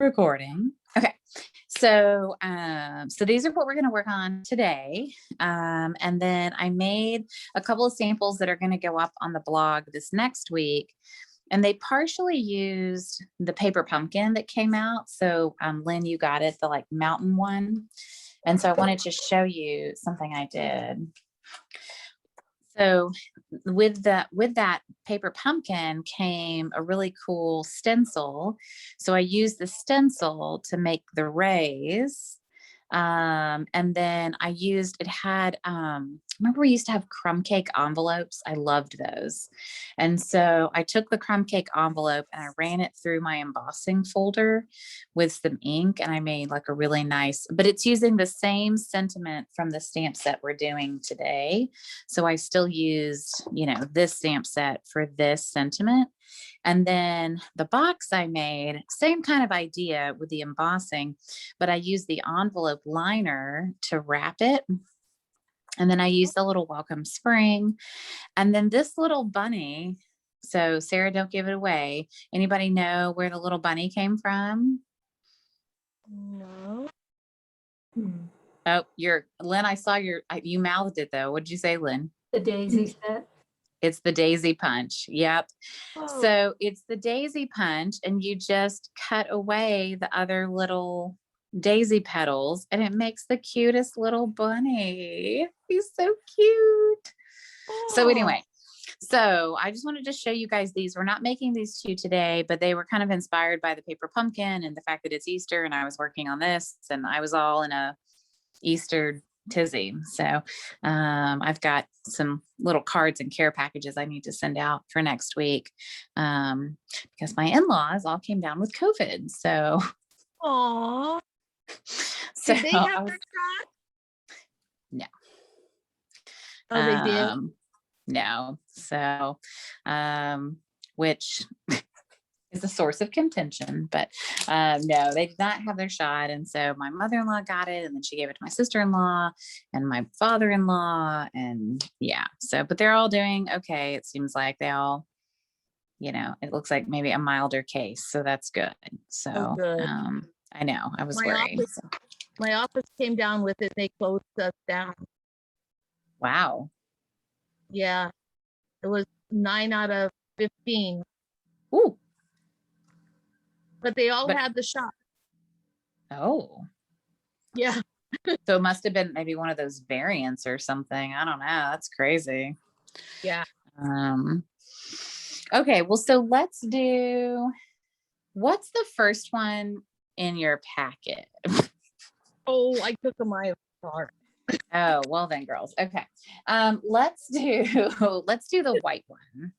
Recording. Okay. So these are what we're going to work on today. And then I made a couple of samples that are going to go up on the blog this next week. And they partially used the paper pumpkin that came out. So Lynn, you got it, the like mountain one. And so I wanted to show you something I did. So with that paper pumpkin came a really cool stencil. So I used the stencil to make the rays. And then it had, remember we used to have crumb cake envelopes. I loved those. And so I took the crumb cake envelope and I ran it through my embossing folder with some ink, and I made like a really nice, but it's using the same sentiment from the stamp set we're doing today. So I still used, this stamp set for this sentiment. And then the box I made, same kind of idea with the embossing, but I used the envelope liner to wrap it. And then I used the little welcome spring. And then this little bunny. So Sarah, don't give it away. Anybody know where the little bunny came from? No. Oh, Lynn, I saw you mouthed it though. What'd you say, Lynn? The daisy set. It's the daisy punch. Yep. Oh. So it's the daisy punch, and you just cut away the other little daisy petals, and it makes the cutest little bunny. He's so cute. So anyway, so I just wanted to show you guys these. We're not making these two today, but they were kind of inspired by the paper pumpkin and the fact that it's Easter, and I was working on this, and I was all in a Easter tizzy. So I've got some little cards and care packages I need to send out for next week because my in-laws all came down with COVID. So, Aww. So did they have their shot? No. Oh, they did? No. So, which is a source of contention, but no, they did not have their shot. And so my mother-in-law got it, and then she gave it to my sister-in-law and my father-in-law, and yeah, so, but they're all doing okay. It seems like they all, it looks like maybe a milder case, so that's good. So good. I know I was worried. My office came down with it. They closed us down. Wow. Yeah, it was 9 out of 15. Ooh. But they all had the shot. Oh. Yeah. So it must have been maybe one of those variants or something. I don't know. That's crazy. Yeah. Okay. Well, so what's the first one in your packet? Oh, I took them my apart. Oh, well then, girls. Okay. Let's do the white one.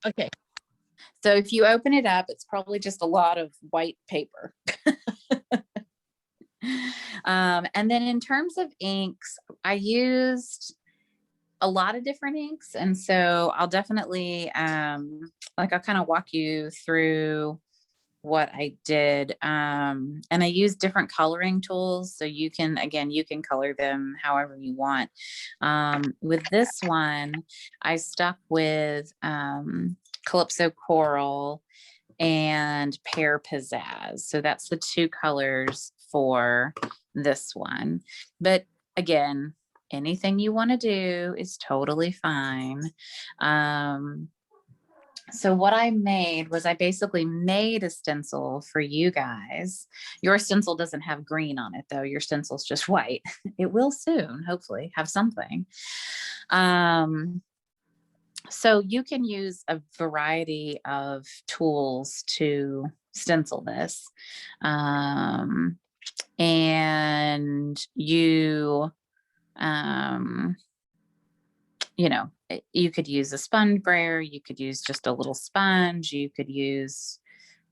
Okay. So if you open it up, it's probably just a lot of white paper. And then in terms of inks, I used a lot of different inks. And so I'll definitely, I'll kind of walk you through what I did. And I used different coloring tools. So you can color them however you want. With this one, I stuck with Calypso Coral and Pear Pizzazz. So that's the two colors for this one. But again, anything you want to do is totally fine. So what I made was I basically made a stencil for you guys. Your stencil doesn't have green on it though. Your stencil's just white. It will soon, hopefully, have something. So you can use a variety of tools to stencil this. And you could use a sponge brayer, you could use just a little sponge, you could use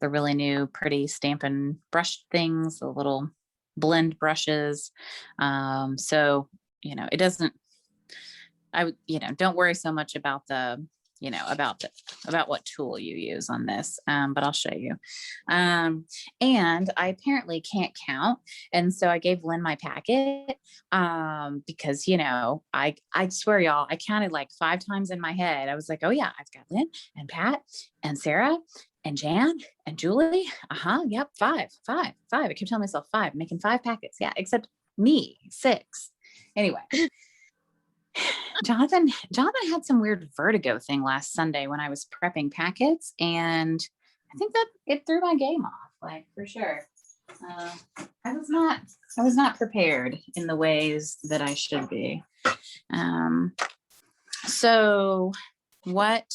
the really new pretty Stampin' brush things, the little blend brushes. So, it doesn't, don't worry so much about about what tool you use on this, but I'll show you. And I apparently can't count. And so I gave Lynn my packet because, I swear y'all, I counted like 5 times in my head. I was like, oh yeah, I've got Lynn and Pat and Sarah and Jan and Julie. Yep. Five. I keep telling myself five, making 5 packets. Yeah. Except me, 6. Anyway, Jonathan had some weird vertigo thing last Sunday when I was prepping packets. And I think that it threw my game off, like for sure. I was not prepared in the ways that I should be. So what,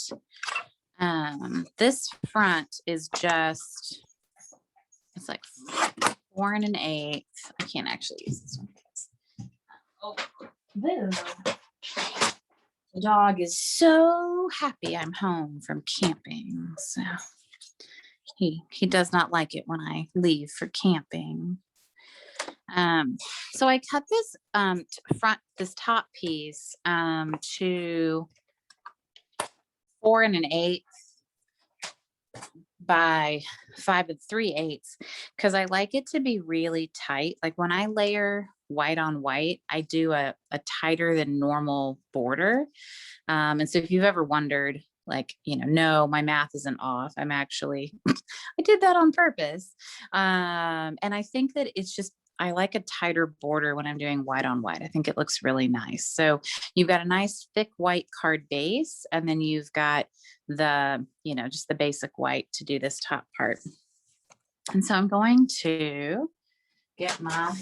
this front is just, it's like 4 1/8. I can't actually use this one. Oh, boo. The dog is so happy I'm home from camping. So he does not like it when I leave for camping. So I cut this this top piece to 4 1/8 by 5 3/8 because I like it to be really tight. Like when I layer white on white, I do a tighter than normal border. And so if you've ever wondered, like, no, my math isn't off. I'm actually, I did that on purpose. And I think that it's just, I like a tighter border when I'm doing white on white. I think it looks really nice. So you've got a nice thick white card base, and then you've got the, just the basic white to do this top part. And so I'm going to get my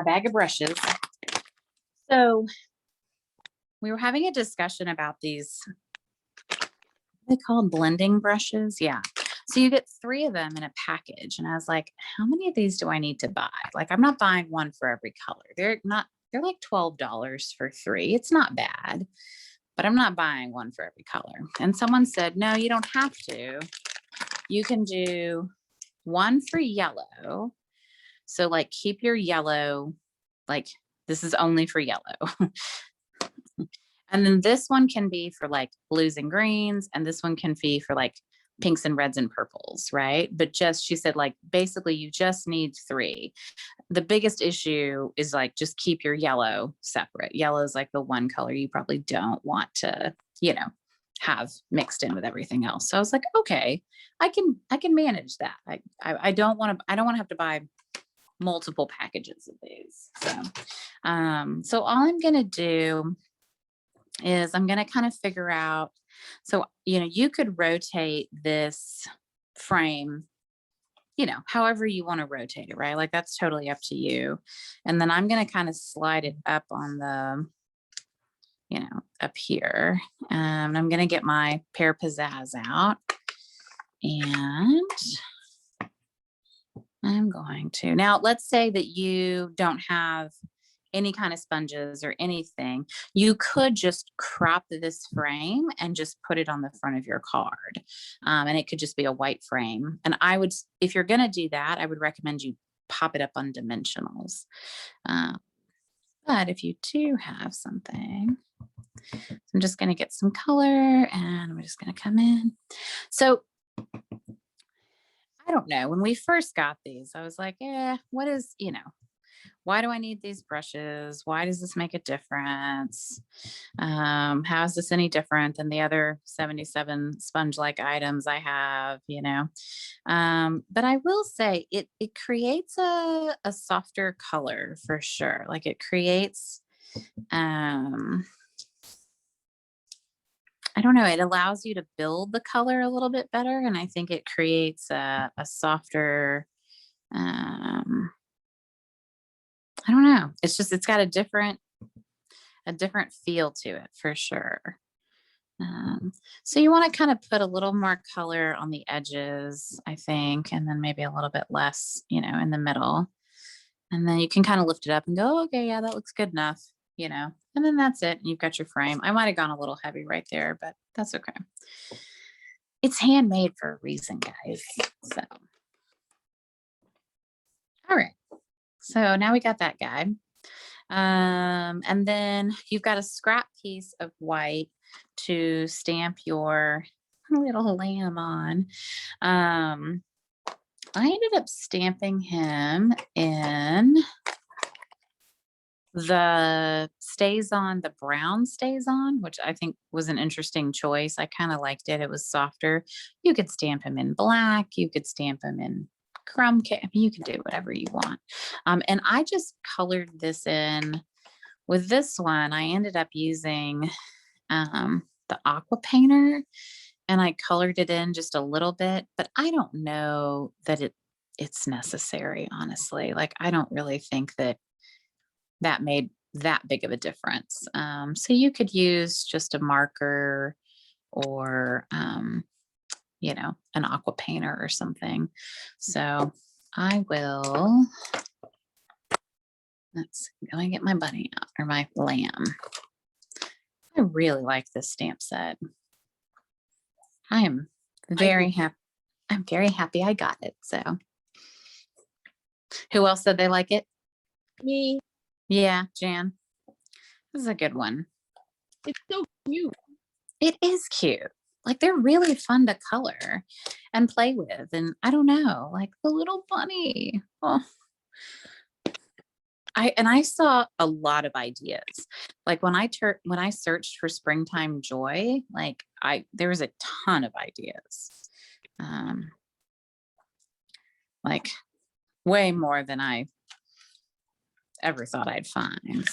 bag of brushes. So we were having a discussion about these, what are they called, blending brushes? Yeah. So you get 3 of them in a package. And I was like, how many of these do I need to buy? Like, I'm not buying one for every color. They're like $12 for 3. It's not bad, but I'm not buying one for every color. And someone said, no, you don't have to. You can do one for yellow. So like keep your yellow, like this is only for yellow. And then this one can be for like blues and greens. And this one can be for like pinks and reds and purples, right? But she said, like, basically you just need 3. The biggest issue is like, just keep your yellow separate. Yellow is like the one color you probably don't want to, have mixed in with everything else. So I was like, okay, I can manage that. I don't want to have to buy multiple packages of these. So all I'm going to do is I'm going to kind of figure out, so, you could rotate this frame, however you want to rotate it, right? Like that's totally up to you. And then I'm going to kind of slide it up on the, up here. And I'm going to get my Pear Pizzazz out, and I'm going to, now let's say that you don't have any kind of sponges or anything. You could just crop this frame and just put it on the front of your card. And it could just be a white frame. And I would, if you're going to do that, I would recommend you pop it up on dimensionals. But if you do have something, I'm just going to get some color and I'm just going to come in. So I don't know. When we first got these, I was like, what is, why do I need these brushes? Why does this make a difference? How is this any different than the other 77 sponge-like items I have, But I will say it creates a softer color for sure. Like it creates, I don't know, it allows you to build the color a little bit better. And I think it creates a softer, I don't know. It's just, it's got a different feel to it for sure. So you want to kind of put a little more color on the edges, I think, and then maybe a little bit less, in the middle. And then you can kind of lift it up and go, okay, yeah, that looks good enough, and then that's it. You've got your frame. I might have gone a little heavy right there, but that's okay. It's handmade for a reason, guys. So, all right. So now we got that guy. And then you've got a scrap piece of white to stamp your little lamb on. I ended up stamping him in the brown stays on, which I think was an interesting choice. I kind of liked it. It was softer. You could stamp him in black. You could stamp him in crumb cake. I mean, you can do whatever you want. And I just colored this in with this one. I ended up using the aqua painter, and I colored it in just a little bit, but I don't know that it's necessary, honestly. Like, I don't really think that made that big of a difference. So you could use just a marker or, an aqua painter or something. So I will, let's see, go and get my bunny out, or my lamb. I really like this stamp set. I am very happy. I'm very happy I got it. So who else said they like it? Me. Yeah, Jan. This is a good one. It's so cute. It is cute. Like, they're really fun to color and play with. And I don't know, like the little bunny. Oh, I saw a lot of ideas. Like when I searched for springtime joy, like there was a ton of ideas. Like way more than I ever thought I'd find.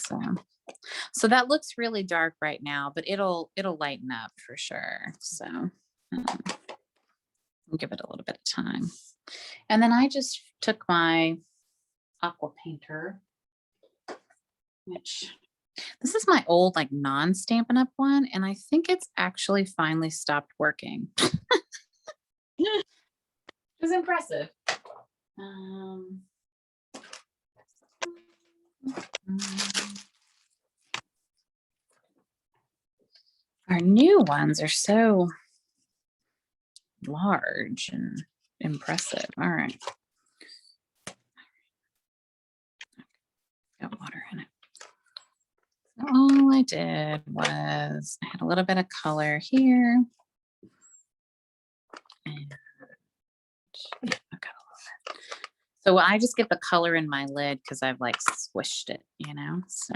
So that looks really dark right now, but it'll lighten up for sure. So I'll give it a little bit of time. And then I just took my aqua painter, which this is my old like non-Stampin' Up one, and I think it's actually finally stopped working. It was impressive. Our new ones are so large and impressive. All right. Got water in it. So all I did was I had a little bit of color here. And yeah, I've got a little bit. So I just get the color in my lid because I've like squished it, So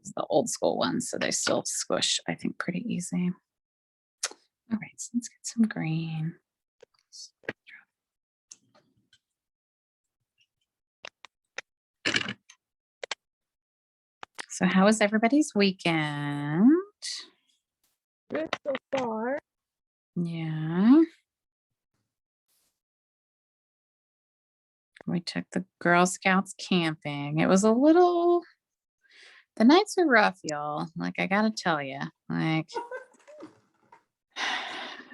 it's the old school ones, so they still squish, I think, pretty easy. All right, so let's get some green. So how was everybody's weekend? Good so far. Yeah. We took the Girl Scouts camping. It was the nights are rough, y'all. Like, I gotta tell you, like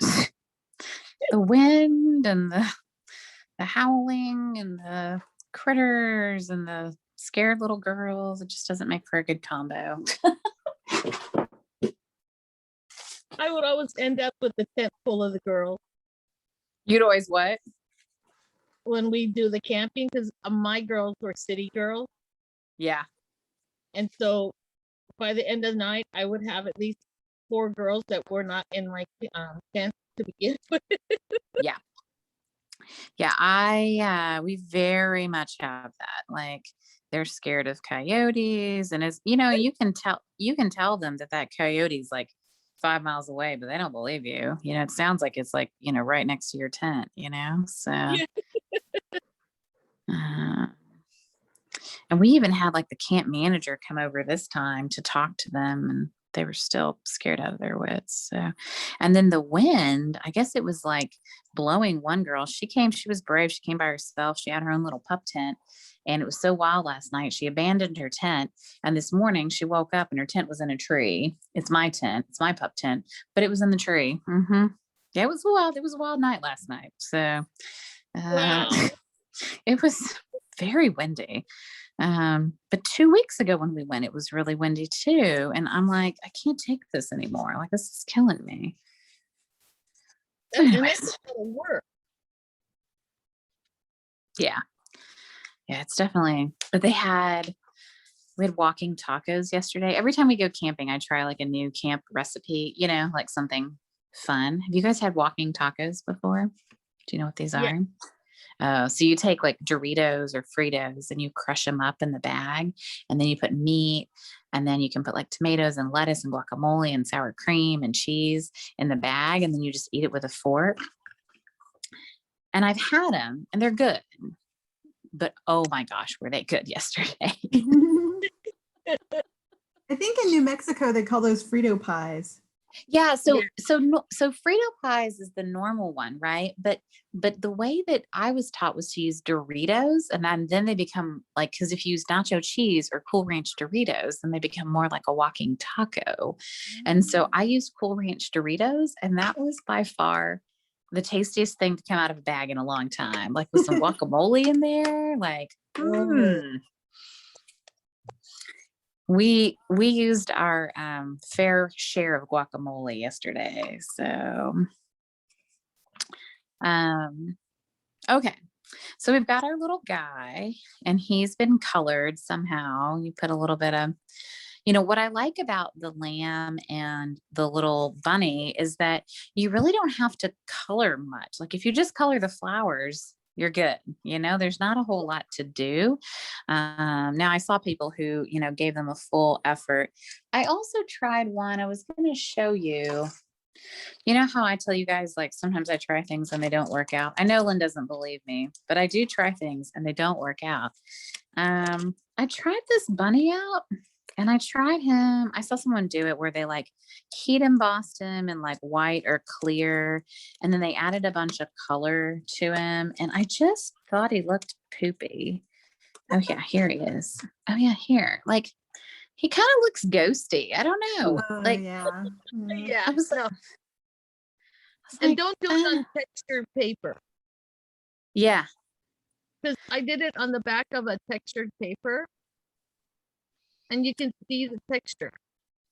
the wind and the howling and the critters and the scared little girls, it just doesn't make for a good combo. I would always end up with the tent full of the girls You'd always what? when we do the camping, because my girls were city girls. Yeah. And so by the end of the night, I would have at least 4 girls that were not in my tent to begin with. Yeah. Yeah, we very much have that. Like, they're scared of coyotes, and as you can tell them that coyote's like 5 miles away, but they don't believe you. It sounds like it's like, right next to your tent, so Yeah. uh, and we even had like the camp manager come over this time to talk to them, and they were still scared out of their wits. So, and then the wind, I guess it was like blowing one girl. She was brave. She came by herself. She had her own little pup tent, and it was so wild last night. She abandoned her tent. And this morning she woke up and her tent was in a tree. It's my tent. It's my pup tent, but it was in the tree. Yeah, it was wild. It was a wild night last night. So, Wow. it was very windy. But 2 weeks ago when we went, it was really windy too. And I'm like, I can't take this anymore. Like, this is killing me. So And anyways, that's gonna work. yeah, it's definitely, but we had walking tacos yesterday. Every time we go camping, I try like a new camp recipe, like something fun. Have you guys had walking tacos before? Do you know what these Yeah. are? So you take like Doritos or Fritos and you crush them up in the bag, and then you put meat, and then you can put like tomatoes and lettuce and guacamole and sour cream and cheese in the bag, and then you just eat it with a fork. And I've had them and they're good, but oh my gosh, were they good yesterday? I think in New Mexico they call those Frito pies. Yeah, so Frito pies is the normal one, right? But the way that I was taught was to use Doritos, and then they become like, because if you use nacho cheese or Cool Ranch Doritos, then they become more like a walking taco. And so I used Cool Ranch Doritos, and that was by far the tastiest thing to come out of a bag in a long time. Like with some guacamole in there, like we used our fair share of guacamole yesterday. So okay, so we've got our little guy, and he's been colored somehow. You put a little bit of, what I like about the lamb and the little bunny is that you really don't have to color much. Like if you just color the flowers, you're good. There's not a whole lot to do. Now I saw people who, gave them a full effort. I also tried one. I was going to show you. You know how I tell you guys, like sometimes I try things and they don't work out. I know Lynn doesn't believe me, but I do try things and they don't work out. I tried this bunny out, and I tried him. I saw someone do it where they like heat embossed him in like white or clear, and then they added a bunch of color to him. And I just thought he looked poopy. Oh yeah, here he is. Oh yeah, here. Like he kind of looks ghosty. I don't know. Like Yeah. Yeah. I was No. like, And don't do it on textured paper, yeah. because I did it on the back of a textured paper, and you can see the texture.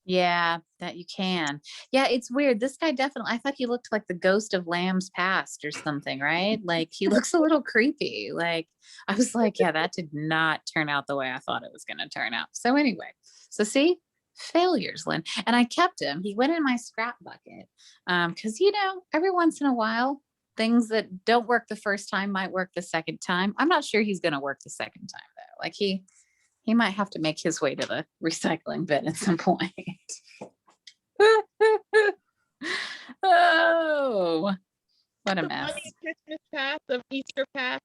Yeah, that you can. Yeah, it's weird. This guy definitely, I thought he looked like the ghost of Lamb's past or something, right? Like he looks a little creepy. Like I was like, yeah, that did not turn out the way I thought it was going to turn out. So anyway, so see, failures, Lynn. And I kept him. He went in my scrap bucket. Because every once in a while, things that don't work the first time might work the second time. I'm not sure he's going to work the second time though. Like he might have to make his way to the recycling bin at some point. Oh, what a The mess. bunny Christmas past of Easter past.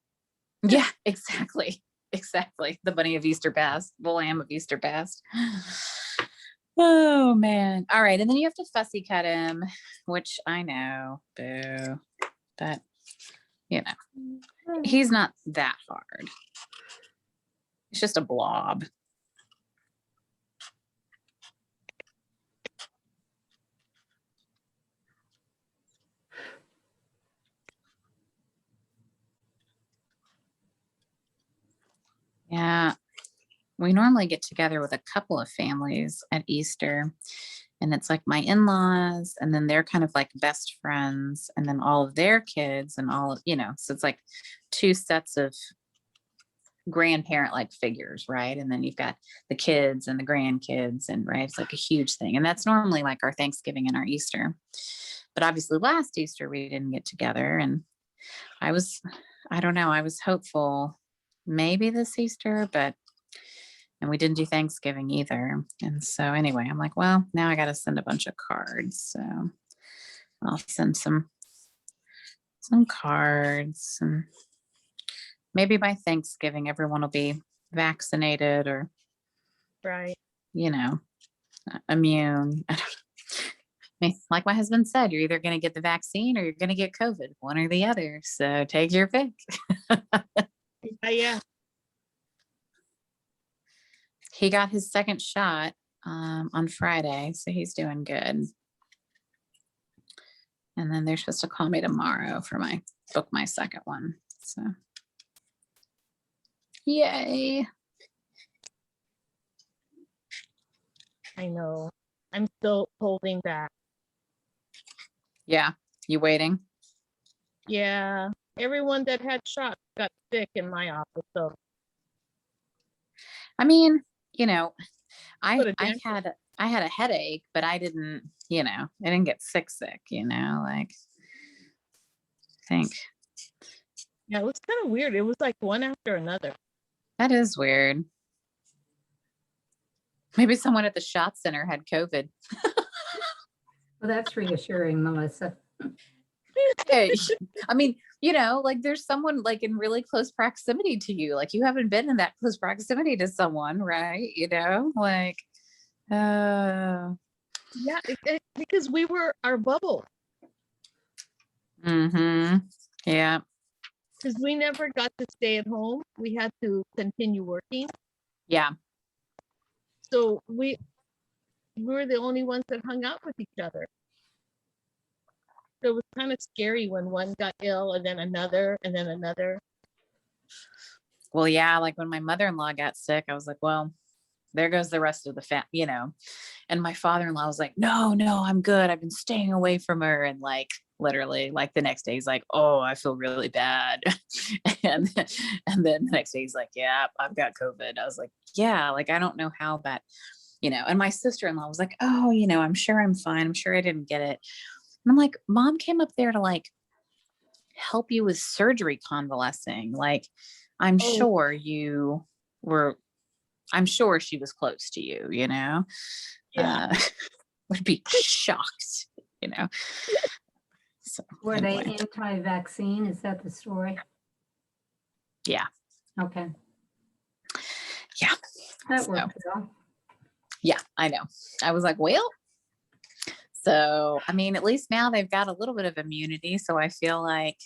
Yeah, exactly. Exactly. The bunny of Easter past, the lamb of Easter past. Oh man. All right. And then you have to fussy cut him, which I know, boo. But he's not that hard. It's just a blob. Yeah. We normally get together with a couple of families at Easter, and it's like my in-laws, and then they're kind of like best friends, and then all of their kids and all of, so it's like two sets of grandparent like figures, right? And then you've got the kids and the grandkids, and right, it's like a huge thing. And that's normally like our Thanksgiving and our Easter. But obviously last Easter we didn't get together, and I don't know, I was hopeful maybe this Easter, and we didn't do Thanksgiving either. And so anyway, I'm like, well, now I got to send a bunch of cards. So I'll send some cards, and maybe by Thanksgiving, everyone will be vaccinated or, Right. Immune. I don't know. Like my husband said, you're either going to get the vaccine or you're going to get COVID, one or the other. So take your pick. Yeah. He got his second shot on Friday, so he's doing good. And then they're supposed to call me tomorrow for book my second one. So yay. I know. I'm still holding back. Yeah. You waiting? Yeah. Everyone that had shots got sick in my office. So I mean, I Put a damper. had a headache, but I didn't, I didn't get sick, like I think Yeah, it was kind of weird. It was like one after another. That is weird. Maybe someone at the shot center had COVID. Well, that's reassuring, Melissa. Hey, I mean, like there's someone like in really close proximity to you. Like you haven't been in that close proximity to someone, right? Like, Yeah, because we were our bubble. Yeah. Because we never got to stay at home. We had to continue working. Yeah. So we were the only ones that hung out with each other. So it was kind of scary when one got ill and then another and then another. Well, yeah, like when my mother-in-law got sick, I was like, well, there goes the rest of the family, and my father-in-law was like, no, I'm good. I've been staying away from her. And like, literally like the next day he's like, oh, I feel really bad. and then the next day he's like, yeah, I've got COVID. I was like, yeah, like, I don't know how that, and my sister-in-law was like, oh, I'm sure I'm fine. I'm sure I didn't get it. And I'm like, mom came up there to like help you with surgery convalescing. Like, I'm sure you were, I'm sure she was close to you, Yeah. would be shocked, So Were they anyway, anti-vaccine? Is that the story? yeah. Okay. Yeah. That So, worked well. yeah, I know. I was like, well, so, I mean, at least now they've got a little bit of immunity. So I feel like,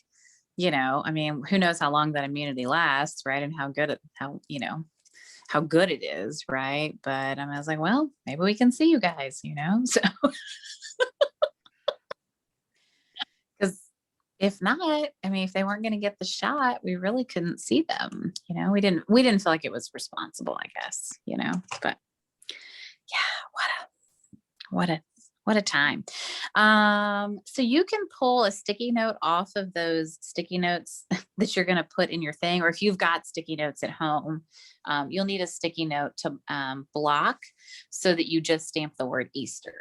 I mean, who knows how long that immunity lasts, right? And how good it is, right? But I was like, well, maybe we can see you guys, so because if not, I mean, if they weren't going to get the shot, we really couldn't see them. We didn't feel like it was responsible, I guess, but yeah, what a time. So you can pull a sticky note off of those sticky notes that you're going to put in your thing, or if you've got sticky notes at home, you'll need a sticky note to block so that you just stamp the word Easter.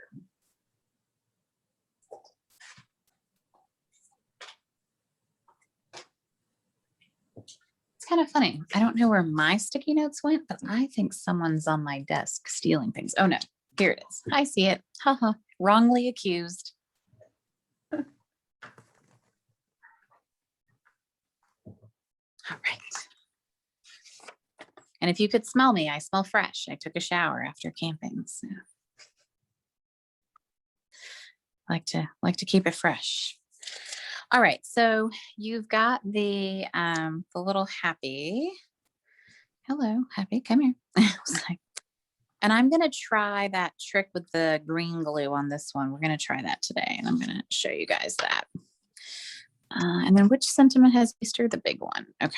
It's kind of funny. I don't know where my sticky notes went, but I think someone's on my desk stealing things. Oh no, here it is. I see it. Haha. Wrongly accused. All right. And if you could smell me, I smell fresh. I took a shower after camping. So like to keep it fresh. All right. So you've got the little happy. Hello, happy. Come here. I was like, and I'm going to try that trick with the green glue on this one. We're going to try that today, and I'm going to show you guys that. And then which sentiment has Easter? The big one. Okay.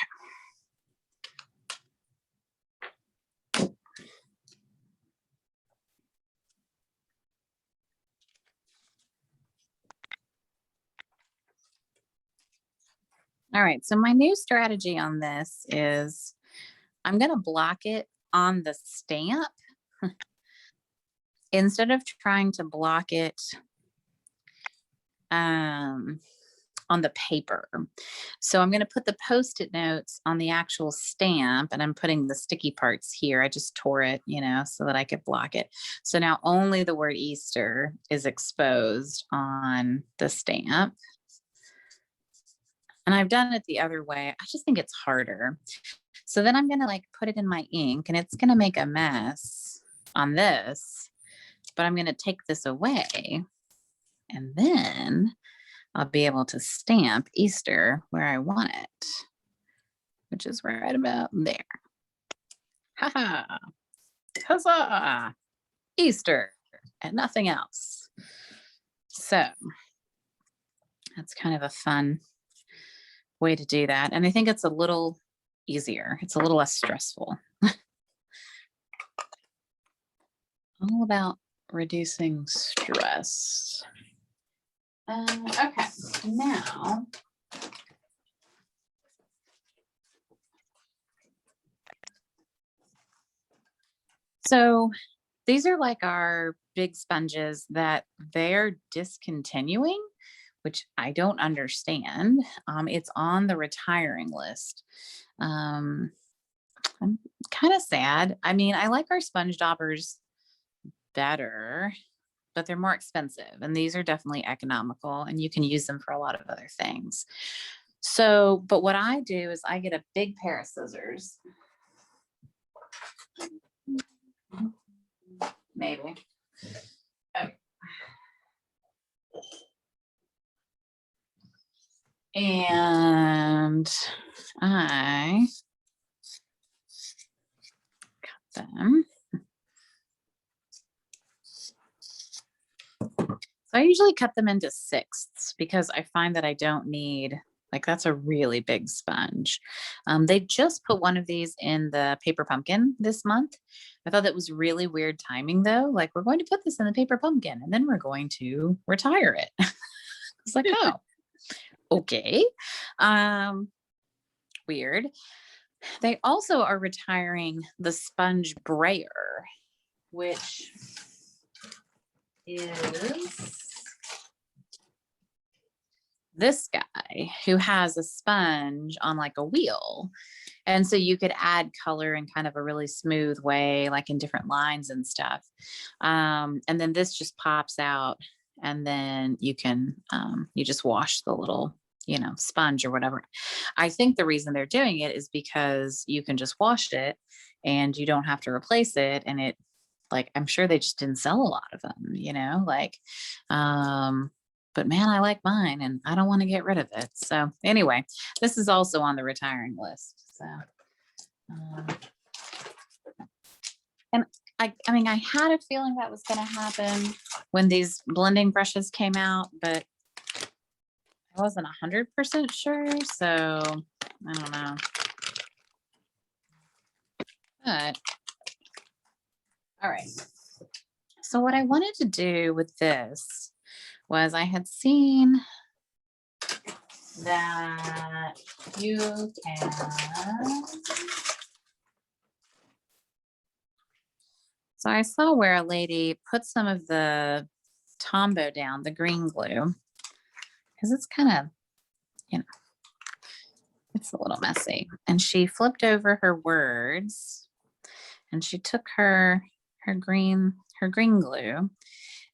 All right. So my new strategy on this is I'm going to block it on the stamp instead of trying to block it on the paper. So I'm going to put the Post-it notes on the actual stamp, and I'm putting the sticky parts here. I just tore it, so that I could block it. So now only the word Easter is exposed on the stamp. And I've done it the other way. I just think it's harder. So then I'm going to like put it in my ink, and it's going to make a mess on this, but I'm going to take this away, and then I'll be able to stamp Easter where I want it, which is right about there. Ha-ha. Huzzah! Easter and nothing else. So that's kind of a fun way to do that. And I think it's a little easier. It's a little less stressful. All about reducing stress. Okay, now so these are like our big sponges that they're discontinuing, which I don't understand. It's on the retiring list. I'm kind of sad. I mean, I like our sponge daubers better, but they're more expensive, and these are definitely economical, and you can use them for a lot of other things. So, but what I do is I get a big pair of scissors. Maybe. Okay. And I cut them. So I usually cut them into sixths because I find that I don't need, like, that's a really big sponge. They just put one of these in the paper pumpkin this month. I thought that was really weird timing though. Like, we're going to put this in the paper pumpkin and then we're going to retire it. It's like, oh, okay. Weird. They also are retiring the sponge brayer, which is this guy who has a sponge on like a wheel. And so you could add color in kind of a really smooth way, like in different lines and stuff. And then this just pops out, and then you can, you just wash the little, sponge or whatever. I think the reason they're doing it is because you can just wash it and you don't have to replace it. And it, like, I'm sure they just didn't sell a lot of them, but man, I like mine and I don't want to get rid of it. So anyway, this is also on the retiring list. So, and I mean, I had a feeling that was going to happen when these blending brushes came out, but I wasn't 100% sure. So I don't know. But all right. So what I wanted to do with this was I had seen that you can, so I saw where a lady put some of the Tombow down, the green glue, because it's kind of, it's a little messy. And she flipped over her words and she took her green glue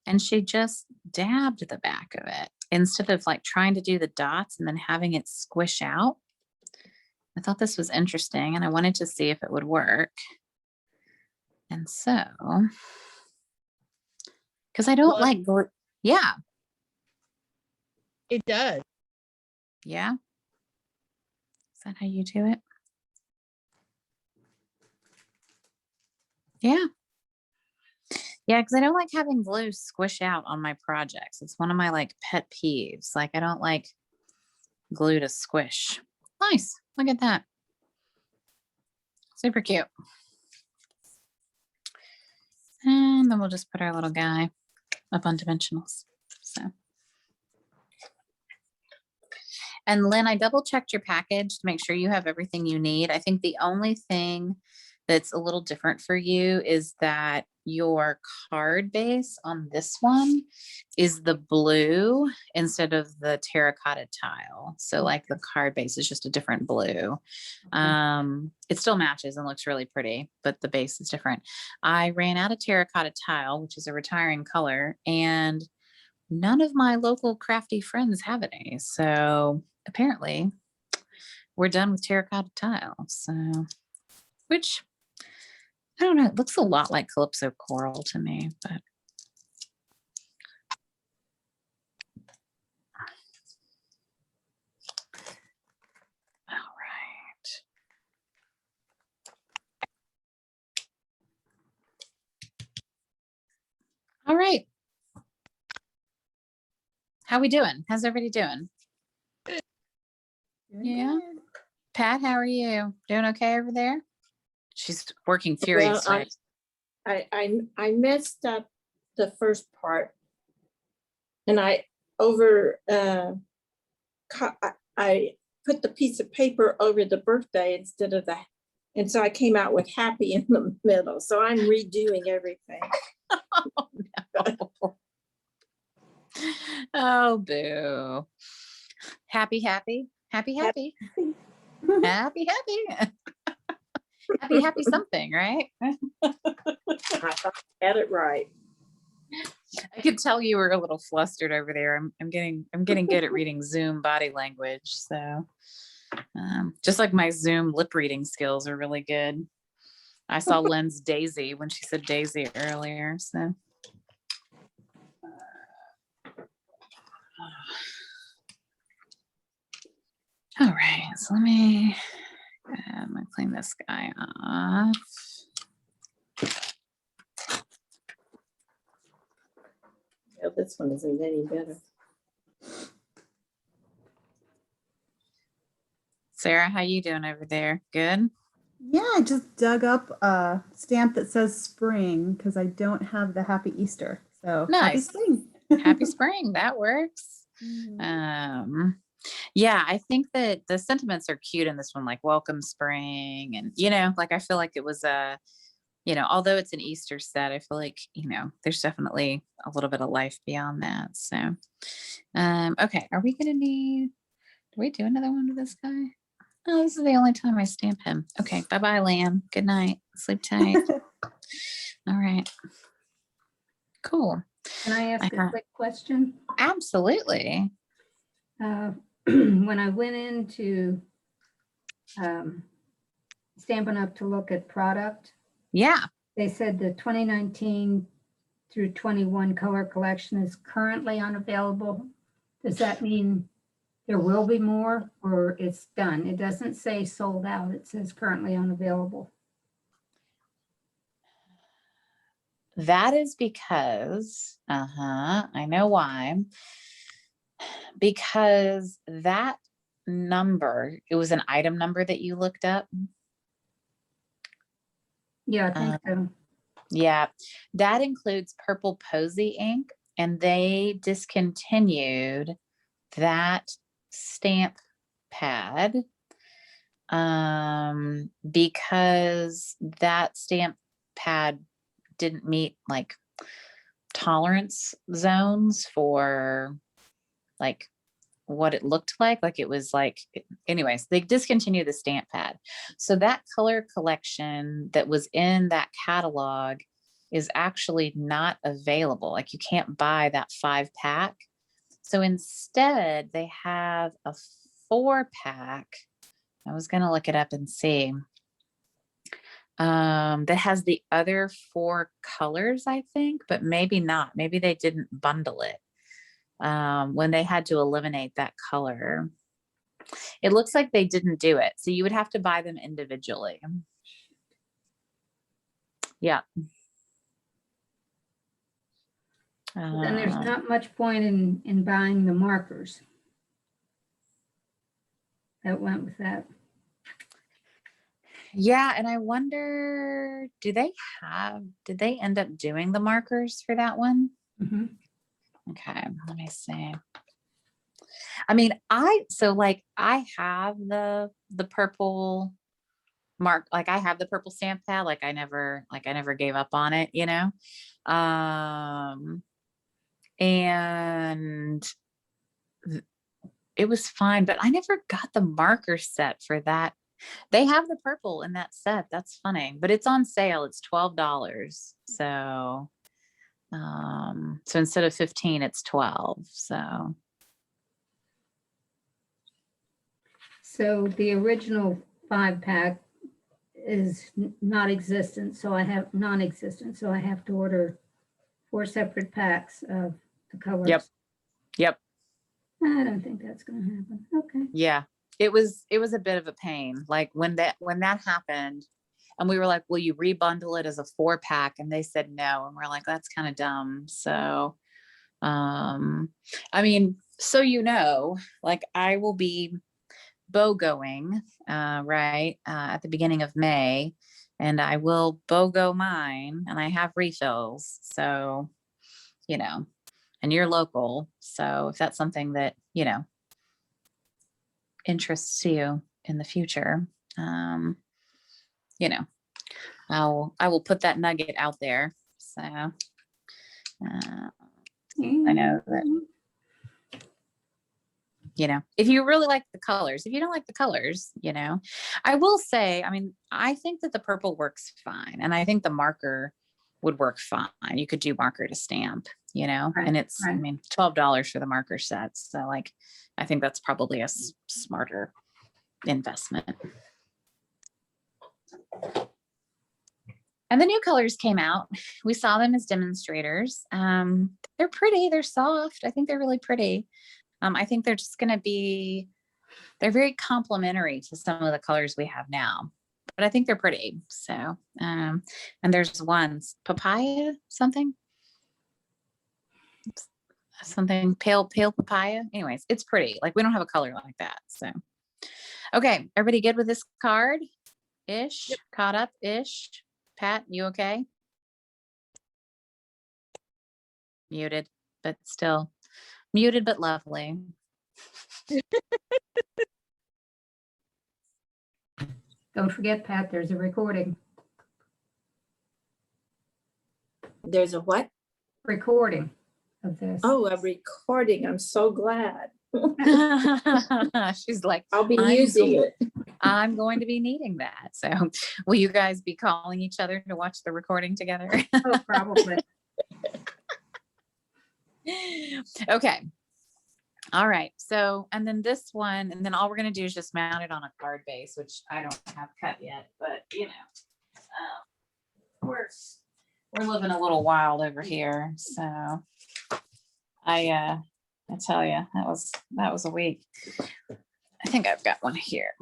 and she just dabbed the back of it instead of like trying to do the dots and then having it squish out. I thought this was interesting and I wanted to see if it would work. And so, because I don't Well, like glue. Yeah. It does. Yeah. Is that how you do it? Yeah. Yeah, because I don't like having glue squish out on my projects. It's one of my like pet peeves. Like, I don't like glue to squish. Nice. Look at that. Super cute. And then we'll just put our little guy up on dimensionals. So. And Lynn, I double checked your package to make sure you have everything you need. I think the only thing that's a little different for you is that your card base on this one is the blue instead of the terracotta tile. So like the card base is just a different blue. It still matches and looks really pretty, but the base is different. I ran out of terracotta tile, which is a retiring color, and none of my local crafty friends have any. So apparently we're done with terracotta tile. So, which I don't know, it looks a lot like Calypso coral to me, but. All right. All right. How we doing? How's everybody doing? Yeah. Pat, how are you? Doing okay over there? She's working furiously. I messed up the first part, and I put the piece of paper over the birthday instead of that, and so I came out with happy in the middle. So I'm redoing everything. Oh, no. Oh, boo. Happy, happy, happy, happy, happy, happy, happy, happy something, right? I thought I had it right. I could tell you were a little flustered over there. I'm getting good at reading Zoom body language. So just like my Zoom lip reading skills are really good. I saw Lynn's Daisy when she said Daisy earlier. So all right, so I'm gonna clean this guy off. Yeah, this one isn't any better. Sarah, how you doing over there? Good? Yeah, I just dug up a stamp that says spring because I don't have the happy Easter. So happy Nice. spring. Happy spring. That works. Mhm. Yeah, I think that the sentiments are cute in this one, like welcome spring. And, like I feel like it was although it's an Easter set, I feel like, there's definitely a little bit of life beyond that. So, okay. Are we going to do we do another one with this guy? Oh, this is the only time I stamp him. Okay. Bye-bye, Lamb. Good night. Sleep tight. All right. Cool. Can I ask a quick question? Absolutely. When I went into Stampin' Up to look at product, Yeah. they said the 2019 through 21 color collection is currently unavailable. Does that mean there will be more or it's done? It doesn't say sold out. It says currently unavailable. That is because, I know why. Because that number, it was an item number that you looked up. Yeah, I think so. Yeah, that includes Purple Posy ink, and they discontinued that stamp pad because that stamp pad didn't meet like tolerance zones for like what it looked like it was like anyways, they discontinued the stamp pad. So that color collection that was in that catalog is actually not available. Like you can't buy that 5-pack. So instead they have a 4-pack. I was going to look it up and see that has the other 4 colors, I think, but maybe not. Maybe they didn't bundle it when they had to eliminate that color. It looks like they didn't do it. So you would have to buy them individually. Yeah. Then there's not much point in buying the markers that went with that. Yeah. And I wonder, did they end up doing the markers for that one? Mm-hmm. Okay. Let me see. I mean, I have the purple mark, like I have the purple stamp pad, like I never gave up on it, and it was fine, but I never got the marker set for that. They have the purple in that set. That's funny, but it's on sale. It's $12. So instead of 15, it's 12. So the original 5-pack is non-existent, so I have to order 4 separate packs of the colors. Yep. I don't think that's going to happen. Okay. Yeah, it was a bit of a pain. Like when that happened, and we were like, "Will you rebundle it as a 4-pack?" And they said no, and we're like, "That's kind of dumb." So, I mean, so like I will be BOGOing right at the beginning of May, and I will BOGO mine, and I have refills. So, and you're local, so if that's something that interests you in the future, I will put that nugget out there. So I know that, if you really like the colors, if you don't like the colors, I will say, I mean, I think that the purple works fine. And I think the marker would work fine. You could do marker to stamp, and it's, I right. mean, $12 for the marker sets. So like, I think that's probably a smarter investment. And the new colors came out. We saw them as demonstrators. They're pretty, they're soft. I think they're really pretty. I think they're just going to be, they're very complementary to some of the colors we have now, but I think they're pretty. So, and there's one papaya, something pale papaya. Anyways, it's pretty. Like we don't have a color like that. So, okay. Everybody good with this card ish? Yep. Caught up ish? Pat, you okay? Muted, but still muted, but lovely. Don't forget, Pat, there's a recording. There's a what? Recording of this. Oh, a recording. I'm so glad. She's like, I'll be I'm using go- it. I'm going to be needing that. So will you guys be calling each other to watch the recording together? Oh, probably. Okay. All right. So, and then this one, and then all we're going to do is just mount it on a card base, which I don't have cut yet, but we're living a little wild over here. So I tell you, that was a week. I think I've got one here.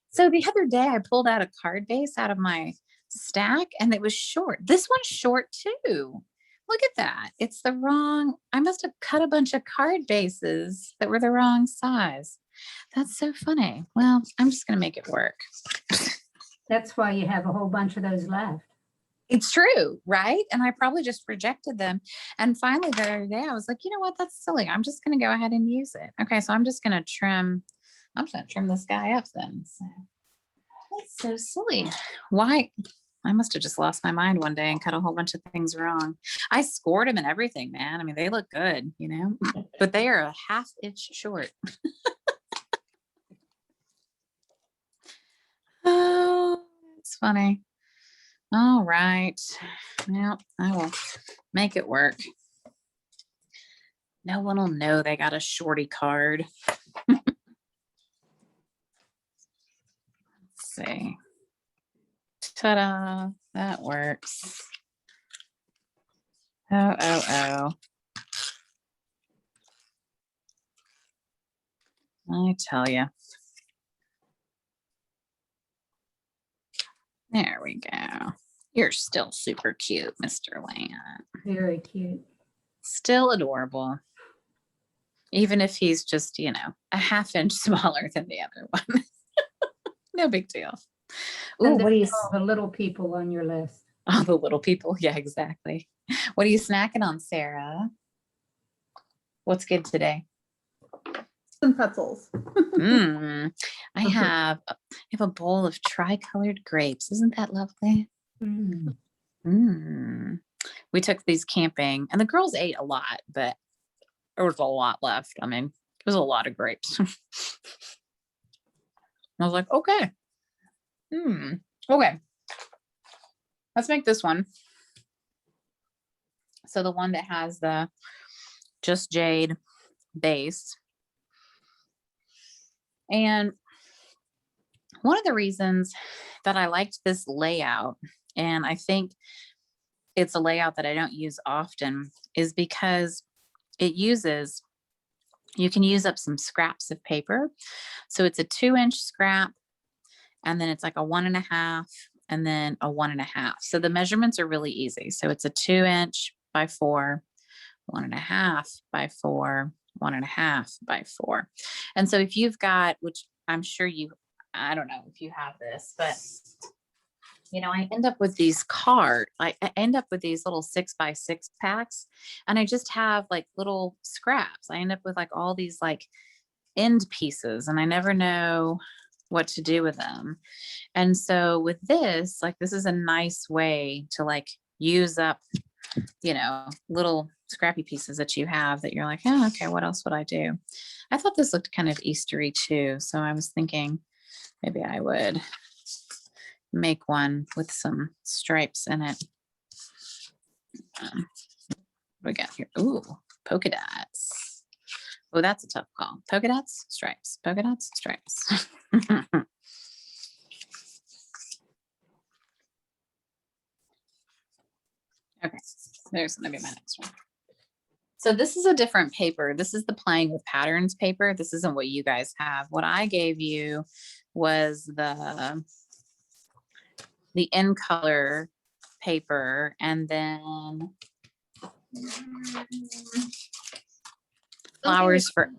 So the other day I pulled out a card base out of my stack and it was short. This one's short too. Look at that. It's the wrong, I must have cut a bunch of card bases that were the wrong size. That's so funny. Well, I'm just going to make it work. That's why you have a whole bunch of those left. It's true, right? And I probably just rejected them. And finally the other day I was like, you know what? That's silly. I'm just going to go ahead and use it. Okay. So I'm just going to trim this guy up then. So that's so silly. Why? I must have just lost my mind one day and cut a whole bunch of things wrong. I scored them and everything, man. I mean, they look good, but they are a half inch short. Oh, it's funny. All right. Well, I will make it work. No one will know they got a shorty card. Let's see. Ta-da, that works. Oh. I tell you. There we go. You're still super cute, Mr. Land. Very cute. Still adorable. Even if he's just, a half inch smaller than the other one. No big deal. Ooh, And what do you? all the little people on your list. All the little people. Yeah, exactly. What are you snacking on, Sarah? What's good today? Some pretzels. I have a bowl of tri-colored grapes. Isn't that lovely? We took these camping and the girls ate a lot, but there was a lot left. I mean, it was a lot of grapes. I was like, okay. Okay. Let's make this one. So the one that has the just jade base. And one of the reasons that I liked this layout, and I think it's a layout that I don't use often, is because you can use up some scraps of paper. So it's a 2-inch scrap, and then it's like a 1.5, and then a 1.5. So the measurements are really easy. So it's a 2-inch by 4, 1.5 by 4, 1.5 by 4. And so if you've got, which I'm sure I don't know if you have this, but I end up with these I end up with these little 6x6 packs, and I just have like little scraps. I end up with like all these like end pieces, and I never know what to do with them. And so with this, like, this is a nice way to like use up little scrappy pieces that you have that you're like, oh, okay, what else would I do? I thought this looked kind of Eastery too. So I was thinking maybe I would make one with some stripes in it. What we got here? Ooh, polka dots. Oh, that's a tough call. Polka dots, stripes, polka dots, stripes. Okay, there's gonna be my next one. So this is a different paper. This is the playing with patterns paper. This isn't what you guys have. What I gave you was the in color paper, and then flowers for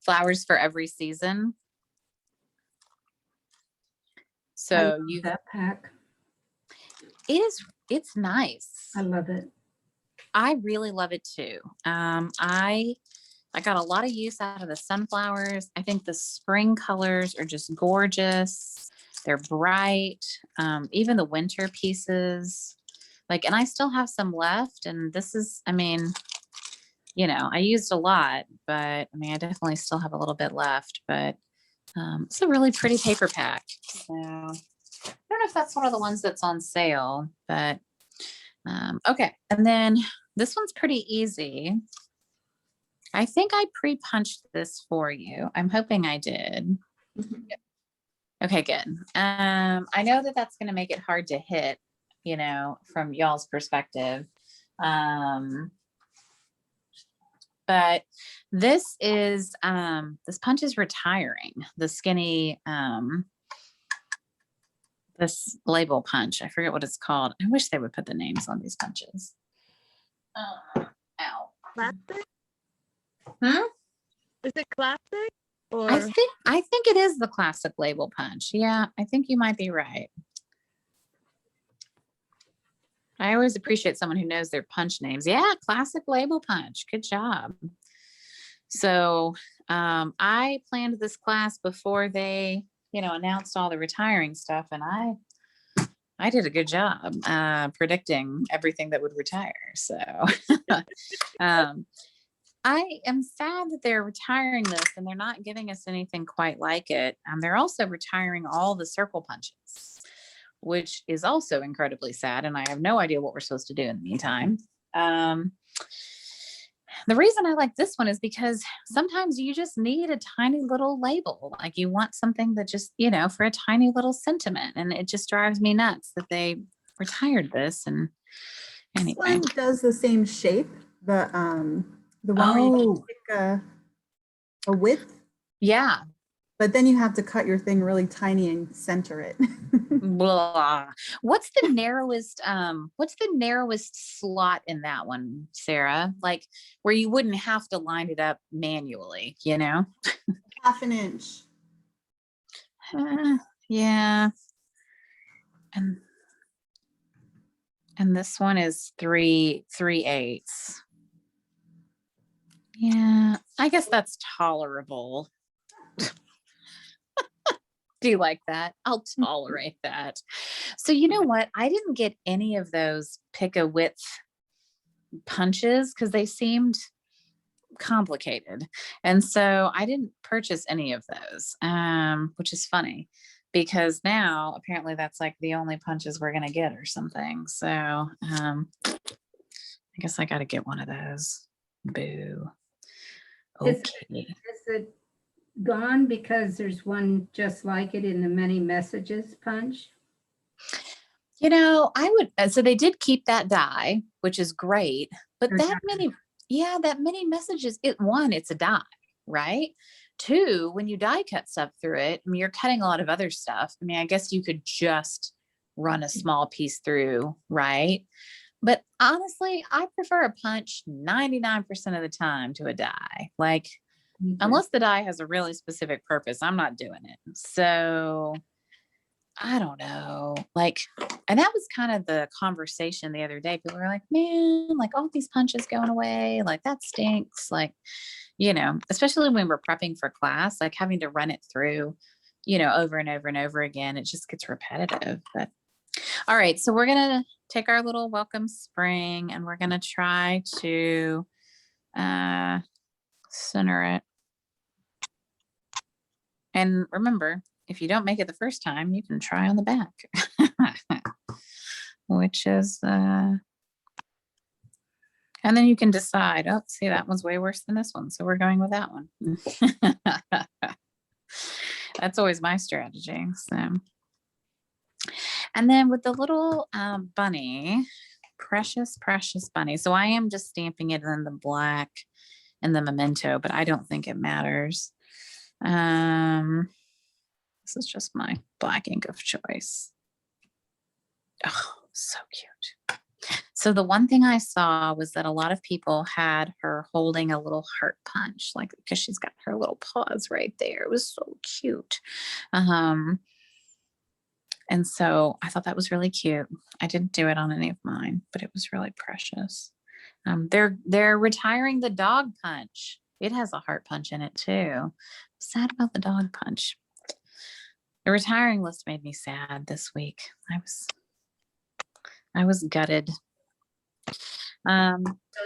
flowers for every season. So you That pack, it's nice. I love it. I really love it too. I got a lot of use out of the sunflowers. I think the spring colors are just gorgeous. They're bright. Even the winter pieces, and I still have some left. And this is, I used a lot, but I definitely still have a little bit left, but it's a really pretty paper pack. So I don't know if that's one of the ones that's on sale, but okay. And then this one's pretty easy. I think I pre-punched this for you. I'm hoping I did. Okay, good. I know that that's going to make it hard to hit, from y'all's perspective. But this is, this punch is retiring. The skinny, this label punch. I forget what it's called. I wish they would put the names on these punches. Ow. Classic? Hmm? Is it classic? Or I think it is the classic label punch. Yeah, I think you might be right. I always appreciate someone who knows their punch names. Yeah, classic label punch. Good job. So I planned this class before they, announced all the retiring stuff, and I did a good job predicting everything that would retire. So I am sad that they're retiring this and they're not giving us anything quite like it. They're also retiring all the circle punches, which is also incredibly sad. And I have no idea what we're supposed to do in the meantime. The reason I like this one is because sometimes you just need a tiny little label. Like you want something that just, for a tiny little sentiment. And it just drives me nuts that they retired this. And This anyway. one does the same shape. The one where you pick a width, Yeah. but then you have to cut your thing really tiny and center it. Blah. What's the narrowest slot in that one, Sarah? Like where you wouldn't have to line it up manually, Half an inch. Yeah. And this one is 3/8. Yeah, I guess that's tolerable. Do you like that? I'll tolerate that. So you know what? I didn't get any of those pick a width punches because they seemed complicated. And so I didn't purchase any of those, which is funny because now apparently that's like the only punches we're going to get or something. So I guess I got to get one of those. Boo. Okay. Is it gone because there's one just like it in the many messages punch? So they did keep that die, which is great, but Or that die. many messages, it's a die, right? Two, when you die cut stuff through it, you're cutting a lot of other stuff. I guess you could just run a small piece through, right? But honestly, I prefer a punch 99% of the time to a die. Like, unless the die has a really specific purpose, I'm not doing it. So I don't know. And that was kind of the conversation the other day. People were like, man, all these punches going away. That stinks. Especially when we're prepping for class, having to run it through, over and over and over again, it just gets repetitive. But All right, so we're gonna take our little welcome spring and we're gonna try to center it. And remember, if you don't make it the first time, you can try on the back, which is, and then you can decide, oh, see, that one's way worse than this one. So we're going with that one. That's always my strategy. So, and then with the little bunny, precious, precious bunny. So I am just stamping it in the black and the memento, but I don't think it matters. This is just my black ink of choice. Oh, so cute. So the one thing I saw was that a lot of people had her holding a little heart punch, like because she's got her little paws right there. It was so cute. And so I thought that was really cute. I didn't do it on any of mine, but it was really precious. They're retiring the dog punch. It has a heart punch in it too. Sad about the dog punch. The retiring list made me sad this week. I was gutted. So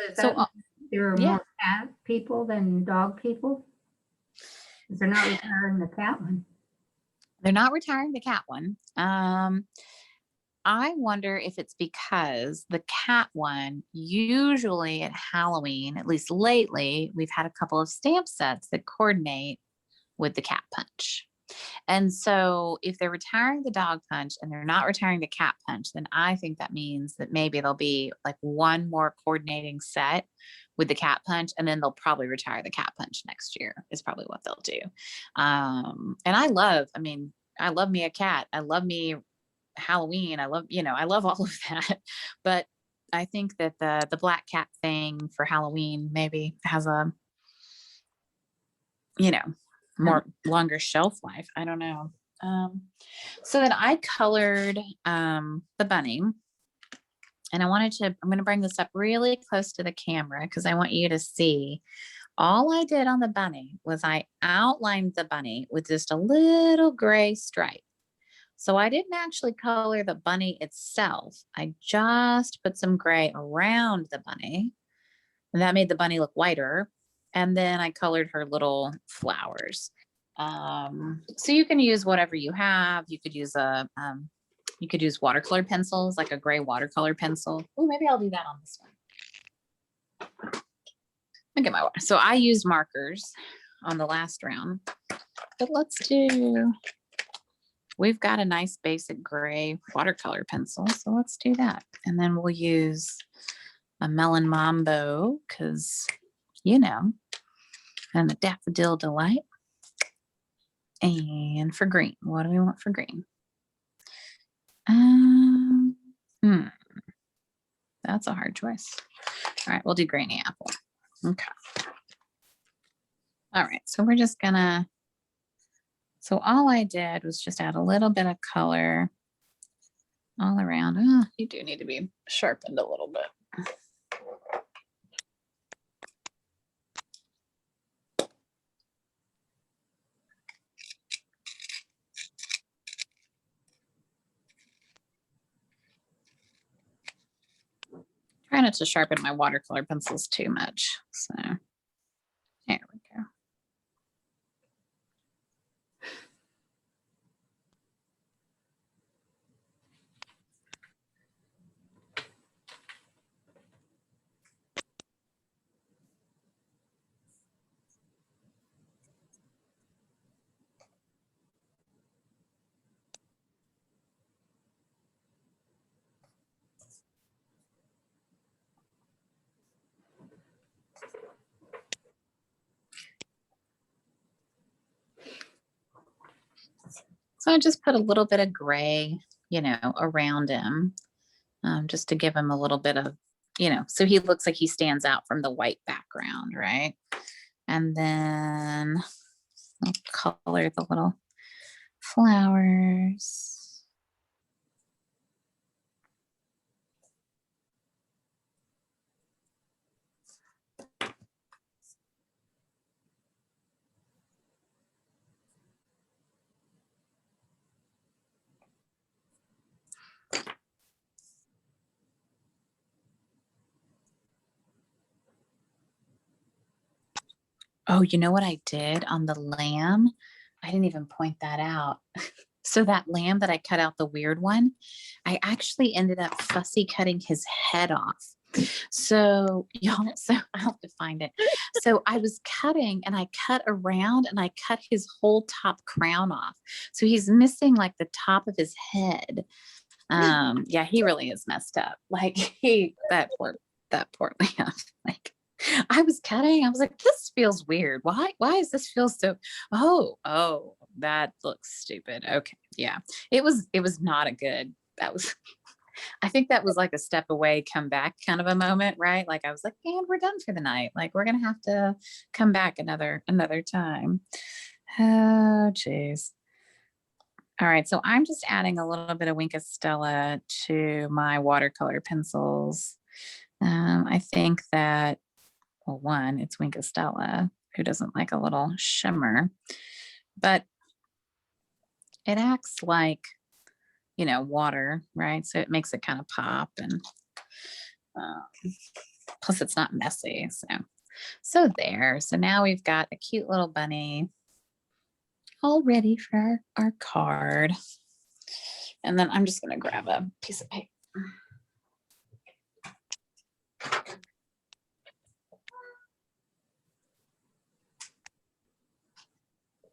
does So, that mean there are yeah. more cat people than dog people? 'Cause they're not retiring the cat one. They're not retiring the cat one. I wonder if it's because the cat one, usually at Halloween, at least lately, we've had a couple of stamp sets that coordinate with the cat punch. And so if they're retiring the dog punch and they're not retiring the cat punch, then I think that means that maybe there'll be like one more coordinating set with the cat punch, and then they'll probably retire the cat punch next year is probably what they'll do. And I love me a cat. I love me Halloween. I love all of that. But I think that the black cat thing for Halloween maybe has a, more longer shelf life. I don't know. So then I colored the bunny, and I'm going to bring this up really close to the camera because I want you to see. All I did on the bunny was I outlined the bunny with just a little gray stripe. So I didn't actually color the bunny itself. I just put some gray around the bunny, and that made the bunny look whiter. And then I colored her little flowers. So you can use whatever you have. You could use watercolor pencils, like a gray watercolor pencil. Oh, maybe I'll do that on this one. Let me get my water. So I used markers on the last round, but we've got a nice basic gray watercolor pencil. So let's do that. And then we'll use a Melon Mambo because, and the Daffodil Delight. And for green, what do we want for green? That's a hard choice. All right, we'll do Granny Apple. Okay. All right, so we're just gonna, so all I did was just add a little bit of color all around. Oh, you do need to be sharpened a little bit. Try not to sharpen my watercolor pencils too much. So there we go. So I just put a little bit of gray, around him, just to give him a little bit of, so he looks like he stands out from the white background, right? And then I'll color the little flowers. Oh, you know what I did on the lamb? I didn't even point that out. So that lamb that I cut out, the weird one, I actually ended up fussy cutting his head off. So y'all, so I'll have to find it. So I was cutting and I cut around and I cut his whole top crown off. So he's missing like the top of his head. Yeah, he really is messed up. Like that poor lamb. Like I was cutting, I was like, this feels weird. Why does this feel so, oh, that looks stupid. Okay. Yeah. It was not a good, that was, I think that was like a step away, come back kind of a moment, right? Like I was like, and we're done for the night. Like we're going to have to come back another time. Oh, geez. All right. So I'm just adding a little bit of Wink of Stella to my watercolor pencils. I think that, well, one, it's Wink of Stella. Who doesn't like a little shimmer? But it acts like, water, right? So it makes it kind of pop, and plus it's not messy. So there. So now we've got a cute little bunny all ready for our card. And then I'm just going to grab a piece of paper.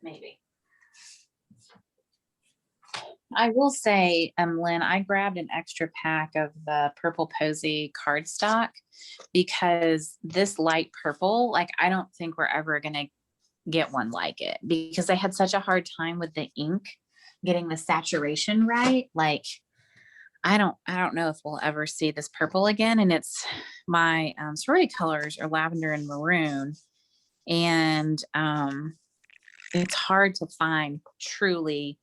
Maybe. I will say, Lynn, I grabbed an extra pack of the Purple Posy cardstock because this light purple, like, I don't think we're ever going to get one like it because I had such a hard time with the ink getting the saturation right. Like, I don't know if we'll ever see this purple again. And it's my sorority colors are lavender and maroon. And it's hard to find truly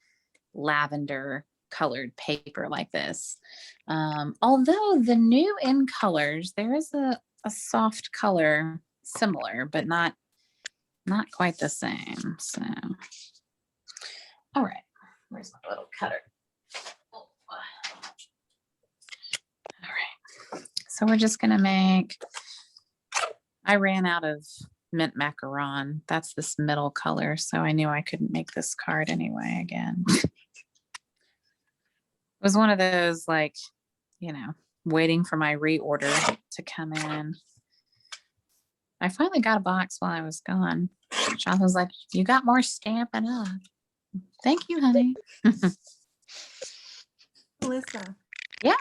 lavender colored paper like this. Although the new in colors, there is a soft color similar, but not quite the same. So, all right, where's my little cutter? All right, so we're just gonna I ran out of mint macaron. That's this middle color, so I knew I couldn't make this card anyway again. It was one of those, like, waiting for my reorder to come in. I finally got a box while I was gone. Jonathan was like, you got more Stampin' Up. Thank you, honey. Melissa. Yeah.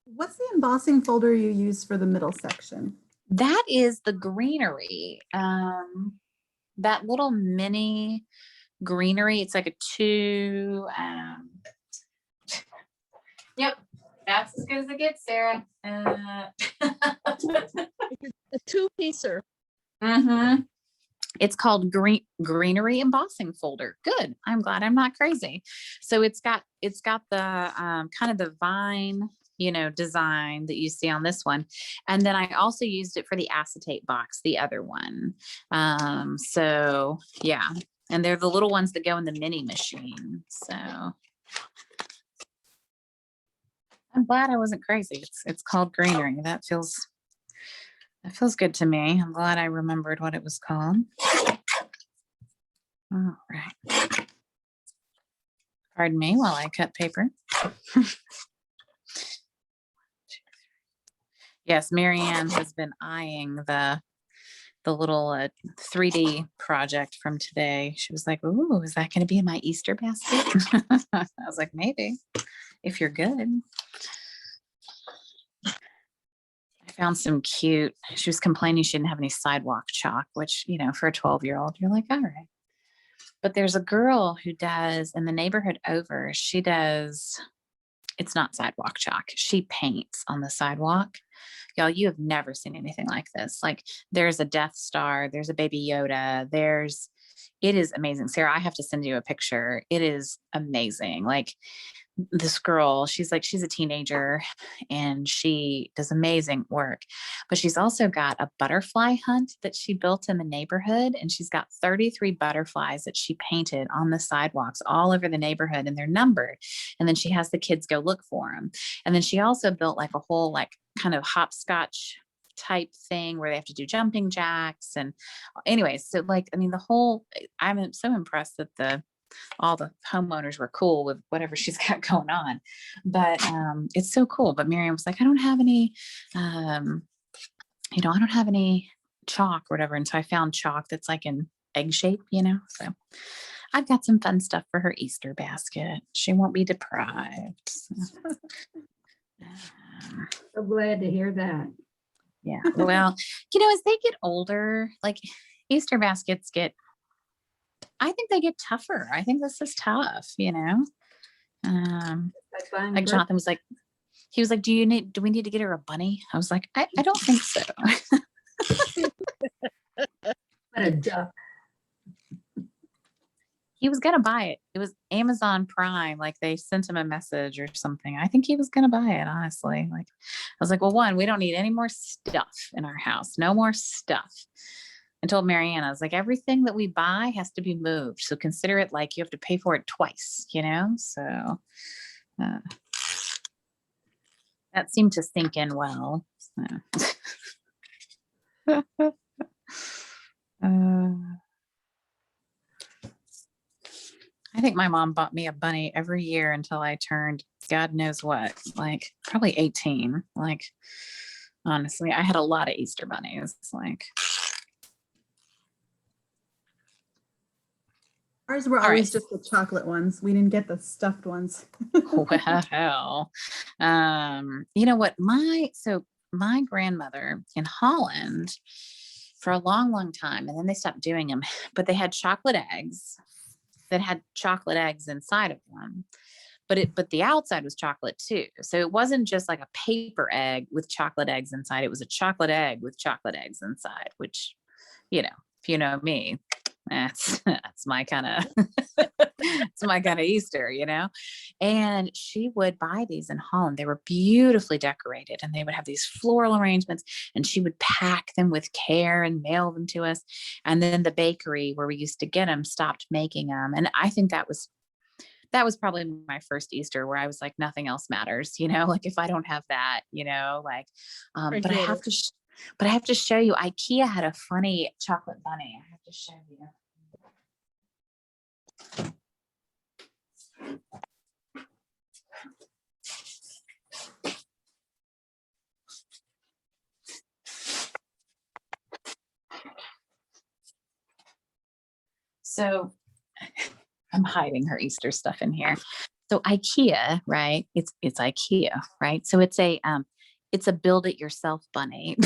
What's the embossing folder you use for the middle section? That is the greenery. That little mini greenery. It's like a 2. Yep, that's as good as it gets, Sarah. A 2-piecer. It's called greenery embossing folder. Good. I'm glad I'm not crazy. So it's got the kind of the vine, design that you see on this one. And then I also used it for the acetate box, the other one. So yeah. And they're the little ones that go in the mini machine. So I'm glad I wasn't crazy. It's called greenery. That feels good to me. I'm glad I remembered what it was called. All right. Pardon me while I cut paper. Yes, Marianne has been eyeing the little 3D project from today. She was like, "Ooh, is that going to be in my Easter basket?" I was like, "Maybe, if you're good." I found some cute. She was complaining she didn't have any sidewalk chalk, which, for a 12-year-old, you're like, all right. But there's a girl who does in the neighborhood over. She does. It's not sidewalk chalk. She paints on the sidewalk. Y'all, you have never seen anything like this. Like, there's a Death Star, there's a Baby Yoda, it is amazing. Sarah, I have to send you a picture. It is amazing. Like, this girl, she's a teenager and she does amazing work, but she's also got a butterfly hunt that she built in the neighborhood. And she's got 33 butterflies that she painted on the sidewalks all over the neighborhood, and they're numbered. And then she has the kids go look for them. And then she also built like a whole, like, kind of hopscotch type thing where they have to do jumping jacks. And anyways, so like, I mean, I'm so impressed that all the homeowners were cool with whatever she's got going on. But it's so cool. But Miriam was like, I don't have any, I don't have any chalk or whatever. And so I found chalk that's like in egg shape, so I've got some fun stuff for her Easter basket. She won't be deprived. So, So glad to hear that. yeah. Well, as they get older, like Easter baskets I think they get tougher. I think this is tough, like Jonathan was like, he was like, do we need to get her a bunny? I was like, I don't think so. What a duck. He was gonna buy it. It was Amazon Prime. Like they sent him a message or something. I think he was gonna buy it, honestly. Like I was like, well, one, we don't need any more stuff in our house. No more stuff. I told Marianne, I was like, everything that we buy has to be moved. So consider it like you have to pay for it twice, So that seemed to sink in well. So. I think my mom bought me a bunny every year until I turned God knows what, like probably 18. Like, honestly, I had a lot of Easter bunnies. Like, Ours were All always right. just the chocolate ones. We didn't get the stuffed ones. well, you know what? My grandmother in Holland for a long, long time, and then they stopped doing them, but they had chocolate eggs that had chocolate eggs inside of them. But the outside was chocolate too. So it wasn't just like a paper egg with chocolate eggs inside. It was a chocolate egg with chocolate eggs inside, which, if you know me, that's my kind of it's my kind of Easter, And she would buy these in Holland. They were beautifully decorated and they would have these floral arrangements, and she would pack them with care and mail them to us. And then the bakery where we used to get them stopped making them. And I think that was probably my first Easter where I was like, nothing else matters, like if I don't have that, but I have to show you, IKEA had a funny chocolate bunny. I have to show you. So I'm hiding her Easter stuff in here. So IKEA, right? It's IKEA, right? So it's a build it yourself bunny.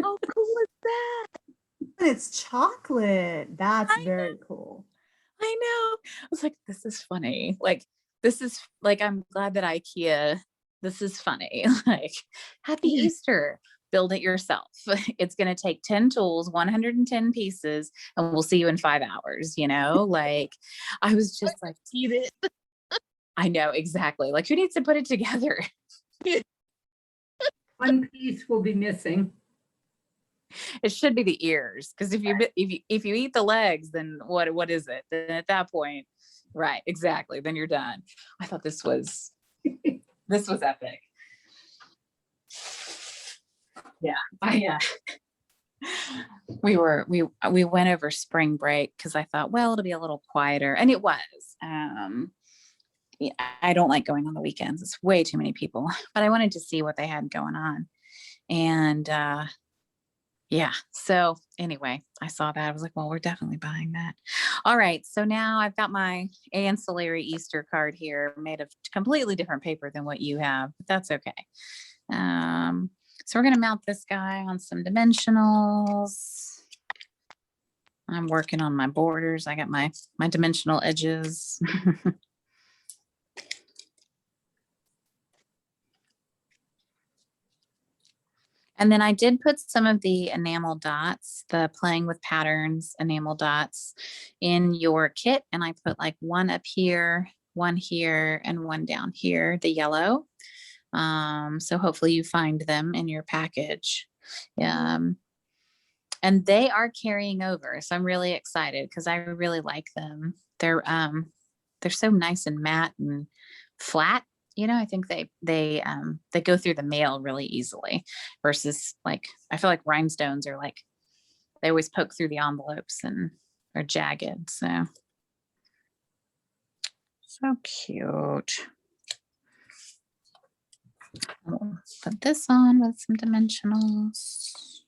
How cool is that? And it's chocolate. That's very cool. I know. I was like, this is funny. Like, I'm glad that IKEA, this is funny. Like, happy Easter. Build it yourself. It's going to take 10 tools, 110 pieces, and we'll see you in 5 hours, Like, I was just like, Eat it. I know, exactly. Like, who needs to put it together? One piece will be missing. It should be the ears, because if you eat the legs, then what is it? Then at that point, right? Exactly. Then you're done. I thought this was epic. Yeah, we went over spring break because I thought, well, it'll be a little quieter, and it was. Yeah, I don't like going on the weekends. It's way too many people, but I wanted to see what they had going on, and yeah. So anyway, I saw that. I was like, well, we're definitely buying that. All right. So now I've got my ancillary Easter card here made of completely different paper than what you have, but that's okay. So we're going to mount this guy on some dimensionals. I'm working on my borders. I got my dimensional edges. And then I did put some of the enamel dots, the playing with patterns enamel dots in your kit. And I put like one up here, one here, and one down here, the yellow. So hopefully you find them in your package. And they are carrying over. So I'm really excited because I really like them. They're so nice and matte and flat. I think they go through the mail really easily versus like, I feel like rhinestones are like, they always poke through the envelopes and are jagged. So cute. I'll put this on with some dimensionals.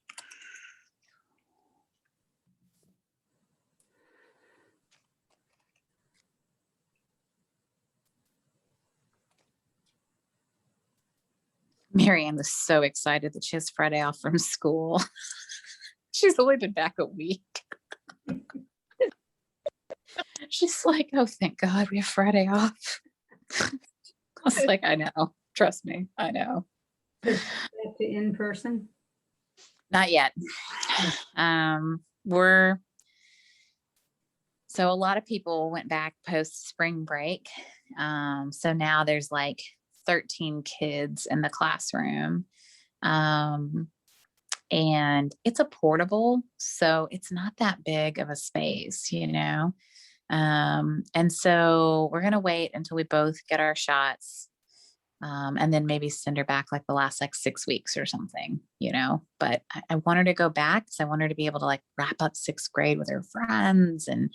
Marianne was so excited that she has Friday off from school. She's only been back a week. She's like, oh, thank God we have Friday off. I was like, I know. Trust me, I know. Back to in person. Not yet. So a lot of people went back post spring break. So now there's like 13 kids in the classroom. And it's a portable, so it's not that big of a space, and so we're gonna wait until we both get our shots, and then maybe send her back like the last like 6 weeks or something, but I want her to go back because I want her to be able to like wrap up 6th grade with her friends and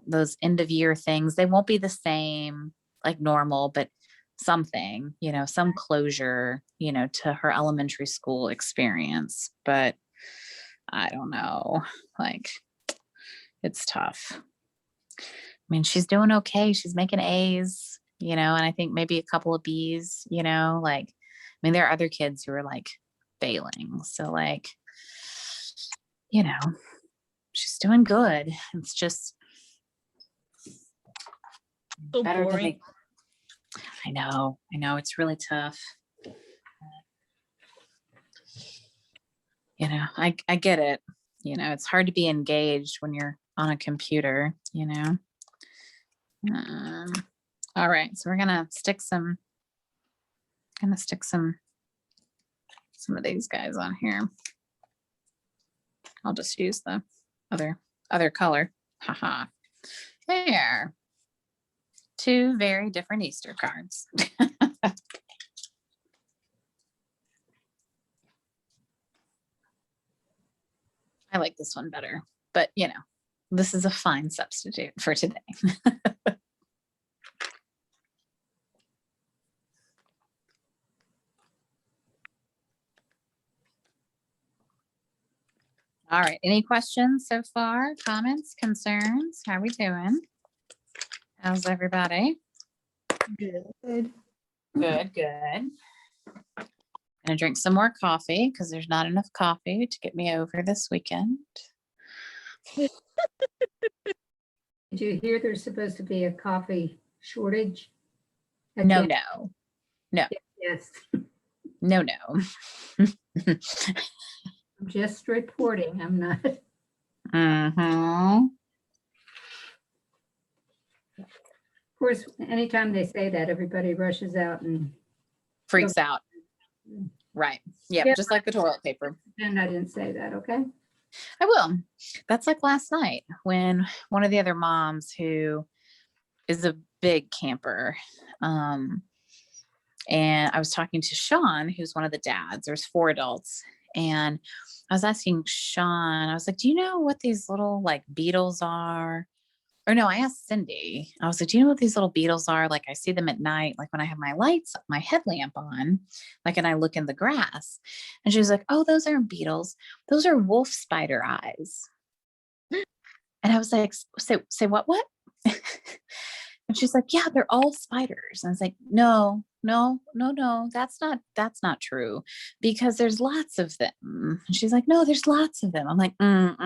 those end of year things. They won't be the same like normal, but something, some closure, to her elementary school experience. But I don't know, like it's tough. I mean, she's doing okay. She's making A's, and I think maybe a couple of B's, like, I mean, there are other kids who are like failing. So like, she's doing good. It's just So better than boring. I know, it's really tough. I get it. It's hard to be engaged when you're on a computer, all right, so we're gonna stick some of these guys on here. I'll just use the other color. Haha. There. 2 very different Easter cards. I like this one better, but this is a fine substitute for today. All right, any questions so far? Comments, concerns? How are we doing? How's everybody? Good. Good. Good. Gonna drink some more coffee because there's not enough coffee to get me over this weekend. Did you hear there's supposed to be a coffee shortage? No. Yes, No. I'm just reporting. I'm not. Mm-hmm. Of course, anytime they say that, everybody rushes out and Freaks out. Right. Yep. Yeah. Just like the toilet paper. pretend I didn't say that, okay? I will. That's like last night when one of the other moms who is a big camper, and I was talking to Sean, who's one of the dads. There's 4 adults, and I was asking Sean, I was like, do you know what these little like beetles are? Or no, I asked Cindy. I was like, do you know what these little beetles are? Like I see them at night, like when I have my lights, my headlamp on, like, and I look in the grass. And she was like, oh, those aren't beetles. Those are wolf spider eyes. And I was like, say what? And she's like, yeah, they're all spiders. And I was like, no, that's not true because there's lots of them. And she's like, no, there's lots of them. I'm like, no,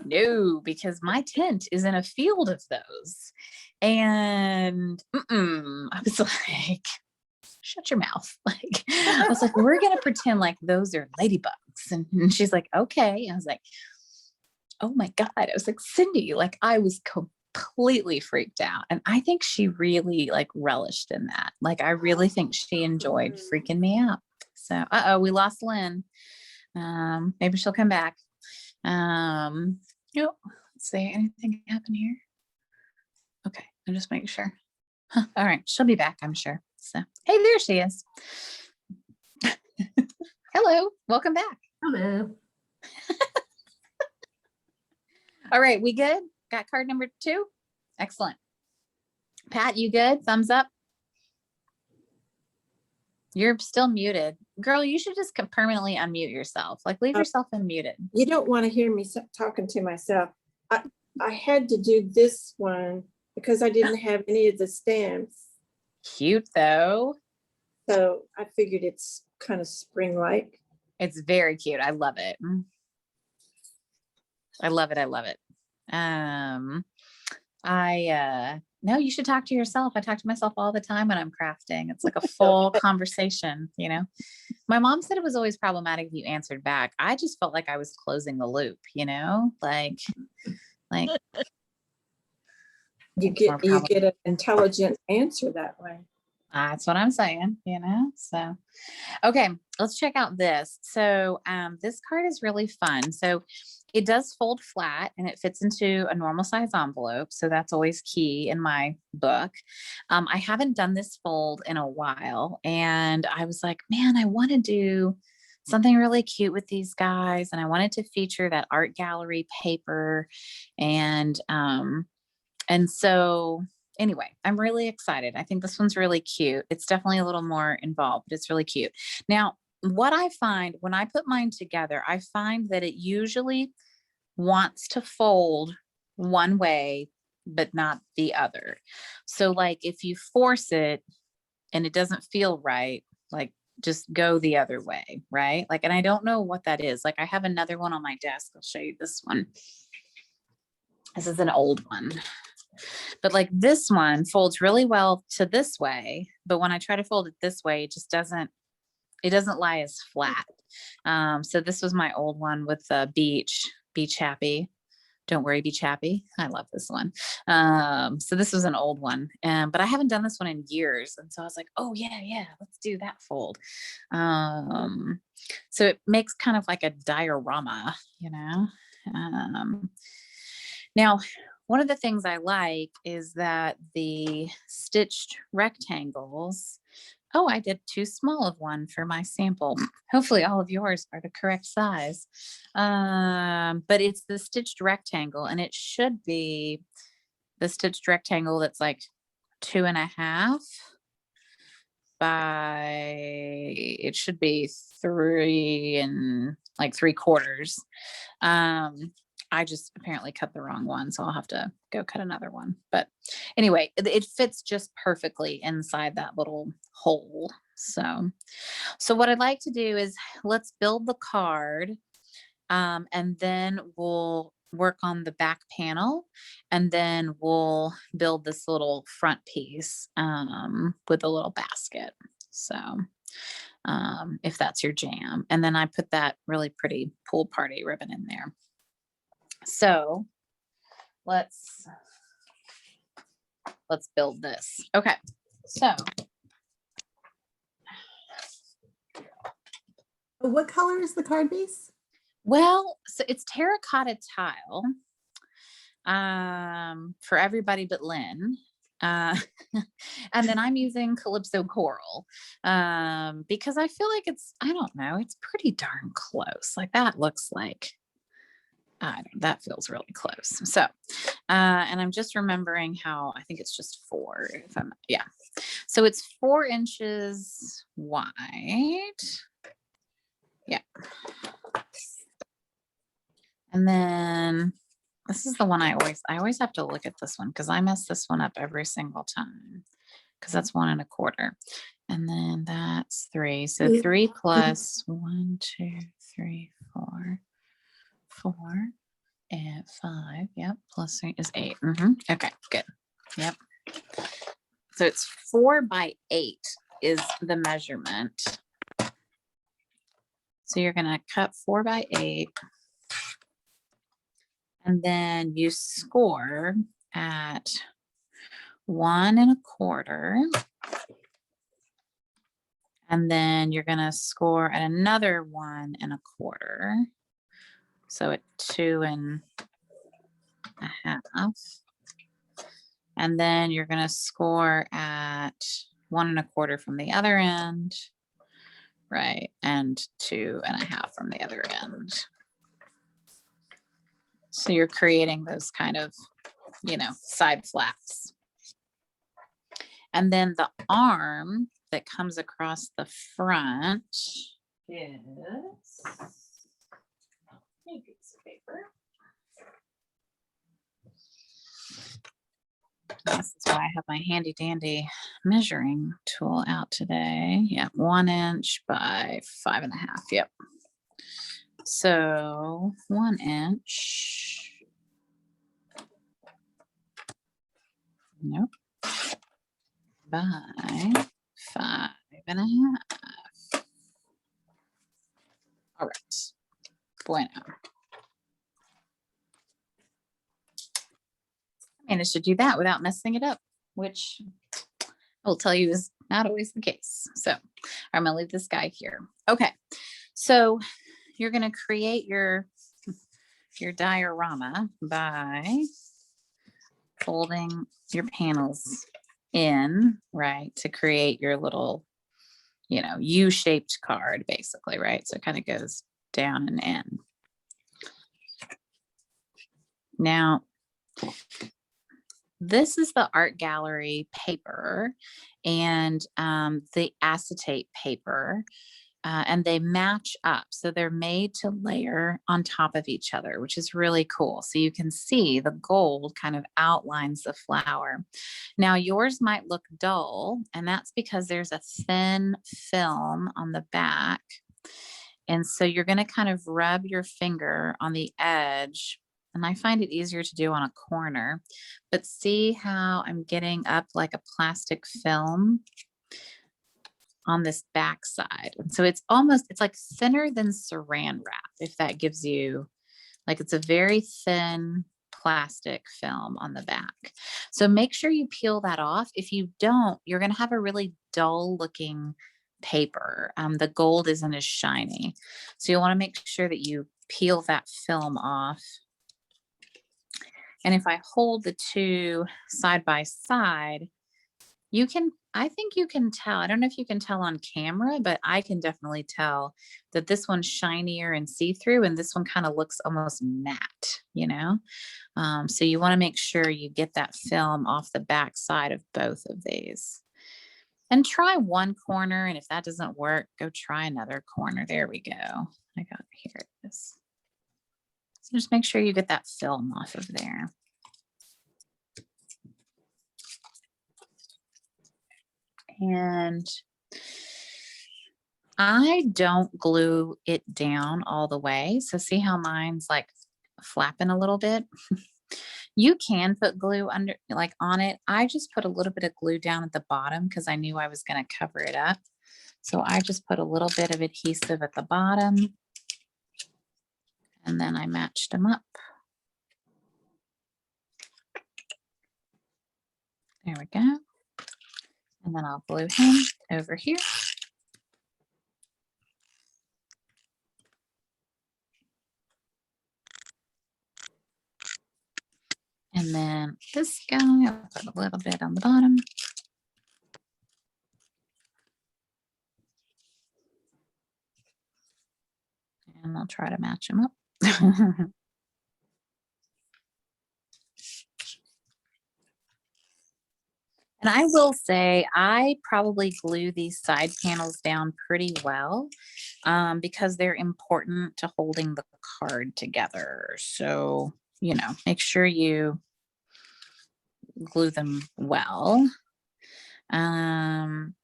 no, because my tent is in a field of those. And I was like, shut your mouth. Like, I was like, we're going to pretend like those are ladybugs. And she's like, okay. I was like, oh my God. I was like, Cindy, like I was completely freaked out. And I think she really like relished in that. Like, I really think she enjoyed freaking me out. So, we lost Lynn. Maybe she'll come back. Let's see, anything happen here? Okay, I'll just make sure. Huh, all right, she'll be back, I'm sure. So, hey, there she is. Hello, welcome back. Hello. All right, we good? Got card number 2? Excellent. Pat, you good? Thumbs up. You're still muted. Girl, you should just permanently unmute yourself. Like leave yourself unmuted. You don't want to hear me talking to myself. I had to do this one because I didn't have any of the stamps. Cute though. So I figured it's kind of spring-like. It's very cute. I love it. I love it. I love it. No, you should talk to yourself. I talk to myself all the time when I'm crafting. It's like a full conversation, you know. My mom said it was always problematic if you answered back. I just felt like I was closing the loop, you know, like you get an intelligent answer that way. That's what I'm saying, you know. So okay, let's check out this. So this card is really fun. So it does fold flat and it fits into a normal size envelope. So that's always key in my book. I haven't done this fold in a while. And I was like, man, I want to do something really cute with these guys. And I wanted to feature that art gallery paper. And so anyway, I'm really excited. I think this one's really cute. It's definitely a little more involved, but it's really cute. Now, what I find when I put mine together, I find that it usually wants to fold one way, but not the other. So like if you force it and it doesn't feel right, like just go the other way, right? Like, and I don't know what that is. Like I have another one on my desk. I'll show you this one. This is an old one. But like this one folds really well to this way, but when I try to fold it this way, it doesn't lie as flat. So this was my old one with the beach happy. Don't worry, beach happy. I love this one. So this was an old one, but I haven't done this one in years. And so I was like, oh yeah, let's do that fold. So it makes kind of like a diorama, you know? Now, one of the things I like is that the stitched rectangles, oh, I did too small of one for my sample. Hopefully all of yours are the correct size. But it's the stitched rectangle and it should be the stitched rectangle that's like 2.5 by, it should be 3 3/4. I just apparently cut the wrong one, so I'll have to go cut another one. But anyway, it fits just perfectly inside that little hole. So what I'd like to do is let's build the card, and then we'll work on the back panel, and then we'll build this little front piece with a little basket. So if that's your jam, and then I put that really pretty pool party ribbon in there. So let's build this. Okay, so What color is the card base? well, so it's terracotta tile for everybody but Lynn. And then I'm using Calypso coral because I feel like I don't know, it's pretty darn close. Like that looks like, that feels really close. So, and I'm just remembering how I think it's just 4. So it's 4 inches wide. Yeah. And then this is the one I always have to look at this one because I mess this one up every single time because that's 1 1/4. And then that's 3. So 3 plus 1, 2, 3, 4. 4 and 5. Yep. Plus 3 is 8. Okay, good. Yep. So it's 4 by 8 is the measurement. So you're going to cut 4 by 8. And then you score at 1 1/4. And then you're going to score at another 1 1/4. So at 2 1/2. And then you're going to score at 1 1/4 from the other end, right? And 2 1/2 from the other end. So you're creating those kind of, you know, side flaps. And then the arm that comes across the front is a piece of paper. This is why I have my handy dandy measuring tool out today. Yep, 1 inch by 5 1/2. Yep. So 1 inch. Nope. By 5 1/2. All right. Bueno. I managed to do that without messing it up, which I will tell you is not always the case. So I'm gonna leave this guy here. Okay. So you're gonna create your diorama by folding your panels in, right, to create your little, you know, U-shaped card, basically, right? So it kind of goes down and in. Now, this is the art gallery paper and the acetate paper, and they match up. So they're made to layer on top of each other, which is really cool. So you can see the gold kind of outlines the flower. Now yours might look dull, and that's because there's a thin film on the back. And so you're going to kind of rub your finger on the edge. And I find it easier to do on a corner, but see how I'm getting up like a plastic film on this back side. And so it's like thinner than saran wrap, if that gives you, like, it's a very thin plastic film on the back. So make sure you peel that off. If you don't, you're going to have a really dull looking paper. The gold isn't as shiny. So you'll want to make sure that you peel that film off. And if I hold the two side by side, I think you can tell. I don't know if you can tell on camera, but I can definitely tell that this one's shinier and see-through, and this one kind of looks almost matte, you know? So you want to make sure you get that film off the back side of both of these. And try one corner, and if that doesn't work, go try another corner. There we go. Here it is. So just make sure you get that film off of there. And I don't glue it down all the way. So see how mine's like flapping a little bit? You can put glue under, like on it. I just put a little bit of glue down at the bottom because I knew I was going to cover it up. So I just put a little bit of adhesive at the bottom. And then I matched them up. There we go. And then I'll glue him over here. And then this guy, I'll put a little bit on the bottom. And I'll try to match them up. And I will say, I probably glue these side panels down pretty well because they're important to holding the card together. So, you know, make sure you glue them well. And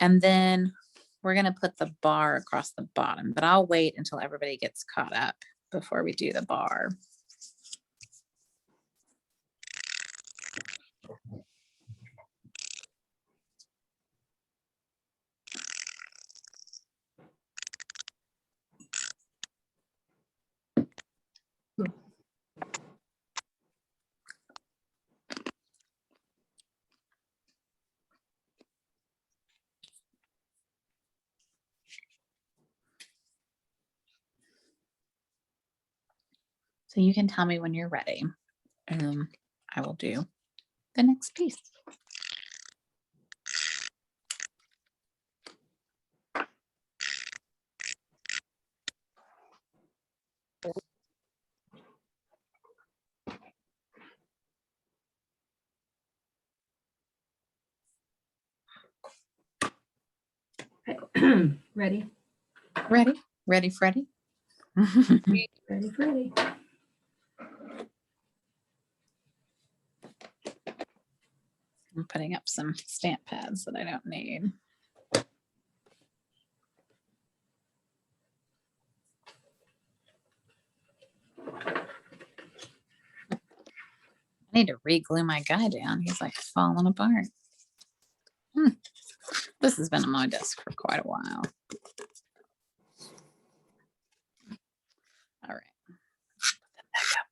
then we're going to put the bar across the bottom, but I'll wait until everybody gets caught up before we do the bar. So you can tell me when you're ready. I will do the next piece. Ready? Ready? Ready, Freddie? Ready, Freddy? I'm putting up some stamp pads that I don't need. I need to re-glue my guy down. He's like falling apart. This has been on my desk for quite a while. All right. Put that back up.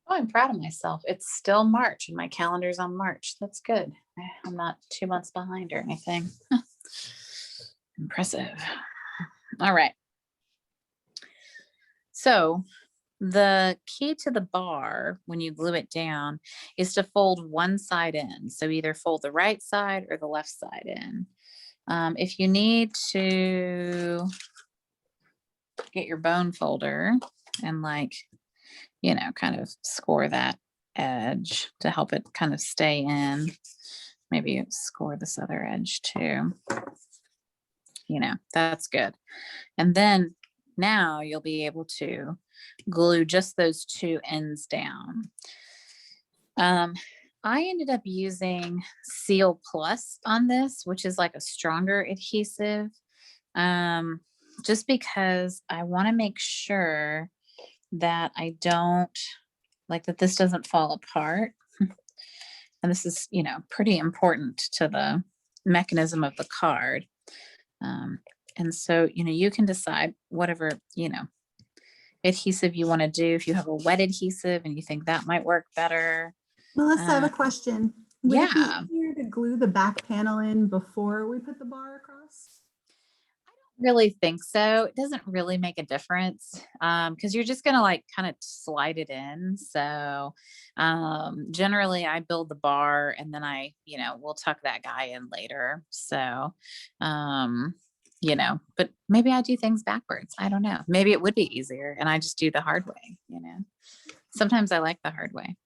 Oh, I'm proud of myself. It's still March and my calendar's on March. That's good. I'm not 2 months behind or anything. Impressive. All right. So the key to the bar when you glue it down is to fold one side in. So either fold the right side or the left side in. If you need to get your bone folder and like, you know, kind of score that edge to help it kind of stay in, maybe score this other edge too. You know, that's good. And then now you'll be able to glue just those two ends down. I ended up using Seal Plus on this, which is like a stronger adhesive, just because I want to make sure that I don't like that this doesn't fall apart. And this is, you know, pretty important to the mechanism of the card. And so, you know, you can decide whatever, you know, adhesive you want to do. If you have a wet adhesive and you think that might work better. Melissa, I have a question. Would it Yeah. be easier to glue the back panel in before we put the bar across? Really think so. It doesn't really make a difference because you're just gonna like kind of slide it in. So generally I build the bar and then I, you know, we'll tuck that guy in later. So you know, but maybe I do things backwards. I don't know. Maybe it would be easier and I just do the hard way, you know. Sometimes I like the hard way.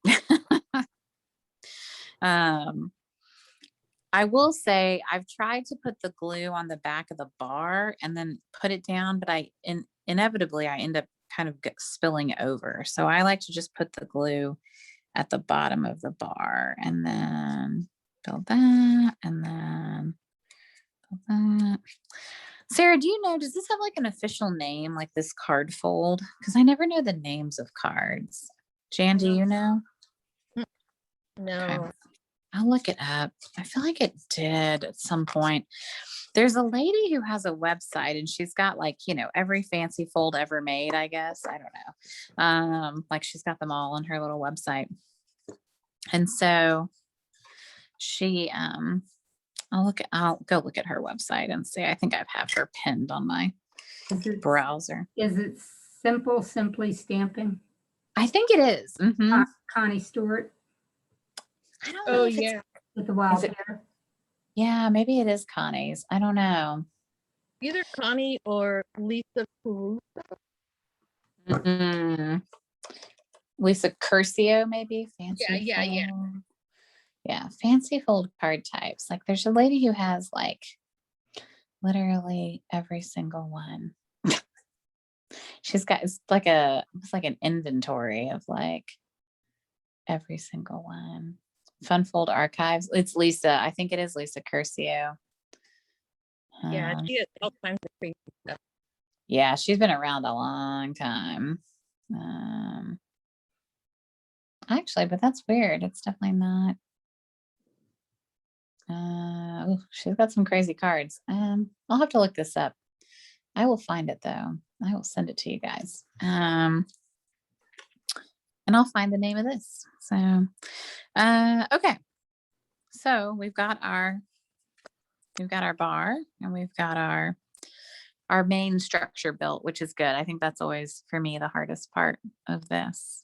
I will say I've tried to put the glue on the back of the bar and then put it down, but inevitably I end up kind of spilling over. So I like to just put the glue at the bottom of the bar and then build that and then build that. Sarah, do you know, does this have like an official name, like this card fold? Because I never know the names of cards. Jan, do you know? No. Okay. I'll look it up. I feel like it did at some point. There's a lady who has a website and she's got like, you know, every fancy fold ever made, I guess. I don't know. Like she's got them all on her little website. And so she, I'll go look at her website and see. I think I have her pinned on my browser. Is it Simply Stamping? I think it is. Mhm. Connie Stewart I don't know Oh, if it's, yeah. with the wild Is it- hair. yeah, maybe it is Connie's. I don't know. Either Connie or Lisa Peru. Mm. Lisa Curcio, maybe fancy. Yeah. Fold. Yeah, fancy fold card types. Like there's a lady who has like literally every single one. She's got it's like an inventory of like every single one. Fun Fold Archives. It's Lisa. I think it is Lisa Curcio. Yeah, she has all kinds of crazy stuff. Yeah, she's been around a long time. Actually, but that's weird. It's definitely not. She's got some crazy cards. I'll have to look this up. I will find it though. I will send it to you guys. And I'll find the name of this. So, okay. So we've got our bar and we've got our main structure built, which is good. I think that's always for me the hardest part of this.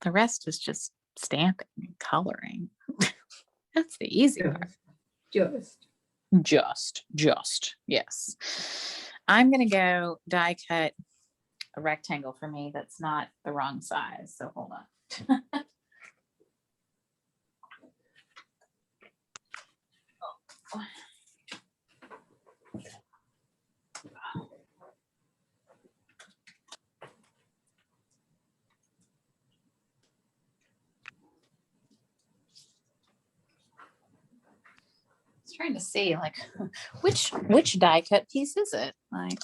The rest is just stamping and coloring. That's the easy part. Just, yes. I'm gonna go die cut a rectangle for me that's not the wrong size. So hold on. Trying to see like which die cut piece is it? Like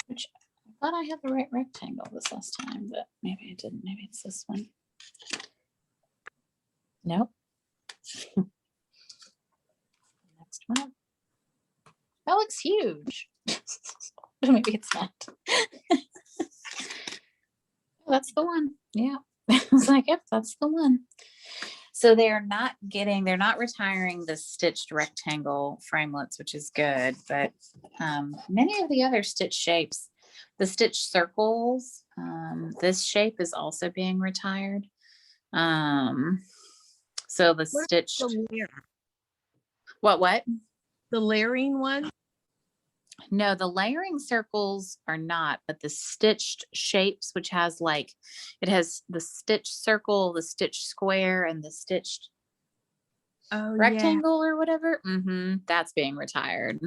which I thought I had the right rectangle this last time, but maybe I didn't. Maybe it's this one. Nope. Next one. That looks huge. Maybe it's not. That's the one. Yeah. I was like, yep, that's the one. So they're not retiring the stitched rectangle framelits, which is good, but many of the other stitch shapes, the stitched circles, this shape is also being retired. So the stitched, The layer- what? the layering one? No, the layering circles are not, but the stitched shapes, which has like, it has the stitched circle, the stitched square, and the stitched Oh, rectangle or whatever. That's being retired.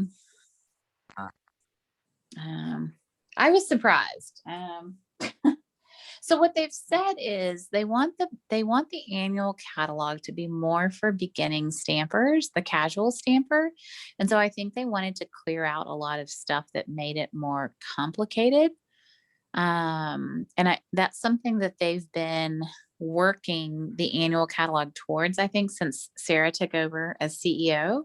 I was surprised. So what they've said is they want the annual catalog to be more for beginning stampers, the casual stamper. And so I think they wanted to clear out a lot of stuff that made it more complicated. And that's something that they've been working the annual catalog towards, I think, since Sarah took over as CEO.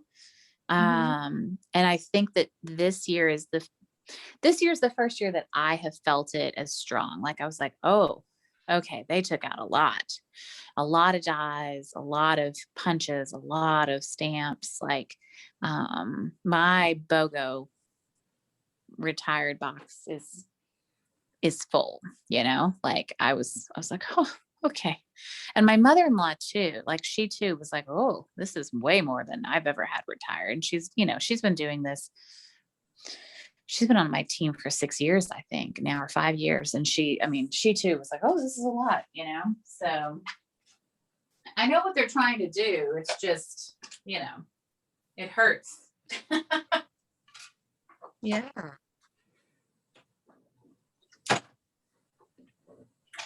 And I think that this year's the first year that I have felt it as strong. Like I was like, oh, okay, they took out a lot of dies, a lot of punches, a lot of stamps. Like my BOGO retired box is full, like I was like, oh, okay. And my mother-in-law too, like she too was like, oh, this is way more than I've ever had retired. And she's been doing this. She's been on my team for 6 years, I think now, or 5 years. And she too was like, oh, this is a lot, so I know what they're trying to do. It's just, it hurts. Yeah.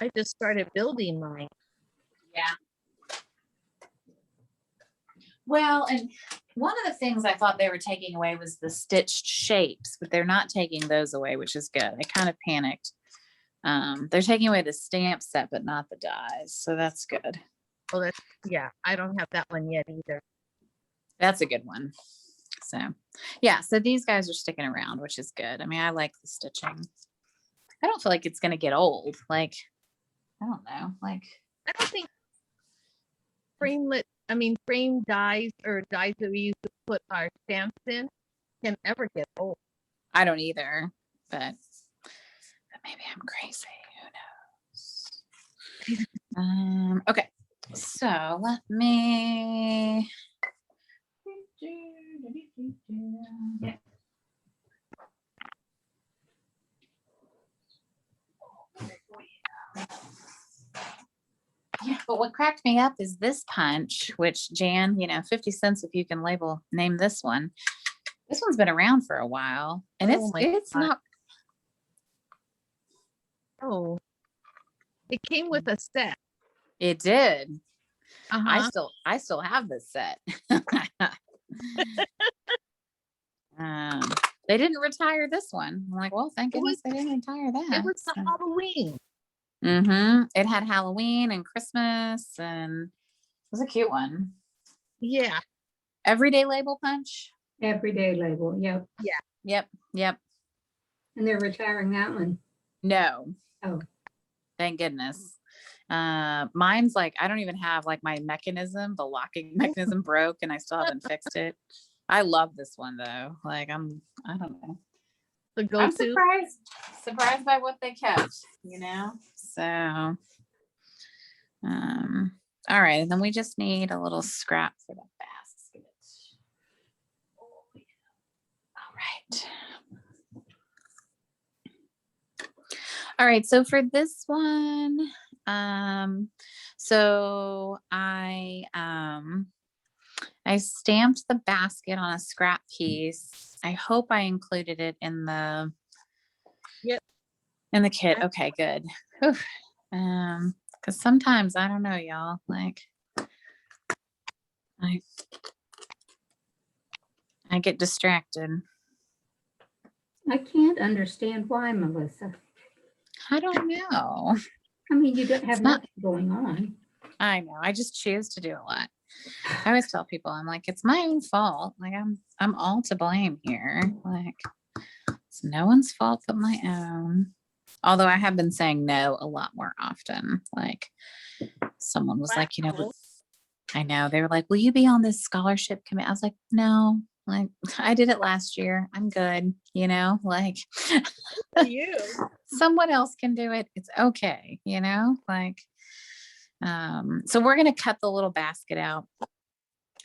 I just started building mine. Yeah. Well, and one of the things I thought they were taking away was the stitched shapes, but they're not taking those away, which is good. I kind of panicked. They're taking away the stamp set, but not the dies. So that's good. Well, I don't have that one yet either. That's a good one. So yeah, so these guys are sticking around, which is good. I mean, I like the stitching. I don't feel like it's going to get old. Like, I don't know. Like, I don't think frame dies or dies that we use to put our stamps in can ever get old. I don't either, but maybe I'm crazy. Who knows? Okay, so let me. Yeah, but what cracked me up is this punch, which Jan, 50 cents if you can name this one. This one's been around for a while, and Oh my it's God. not. Oh, it came with a set. It did. Uh-huh. I still have this set. They didn't retire this one. I'm like, well, thank goodness they didn't retire that. It was the Halloween. It had Halloween and Christmas, and it was a cute one. Yeah. Everyday label punch. Everyday label, yep. Yep. And they're retiring that one. No. Oh. Thank goodness. Mine's like, I don't even have like my mechanism, the locking mechanism broke, and I still haven't fixed it. I love this one though. Like I don't know. The go-to. I'm surprised by what they kept, So All right, and then we just need a little scrap for the basket. All right. All right, so for this one, so I stamped the basket on a scrap piece. I hope I included it in the Yep. in the kit. Okay, good. Whew. Because sometimes I don't know, y'all. Like I get distracted. I can't understand why, Melissa. I don't know. I mean, you don't have It's not- nothing going on. I know. I just choose to do a lot. I always tell people, I'm like, it's my own fault. Like I'm all to blame here. Like it's no one's fault but my own. Although I have been saying no a lot more often. Like someone was like, you know, Wow. I know. They were like, will you be on this scholarship committee? I was like, no, like I did it last year. I'm good. You know, like For you. someone else can do it. It's okay. You know, like, so we're going to cut the little basket out.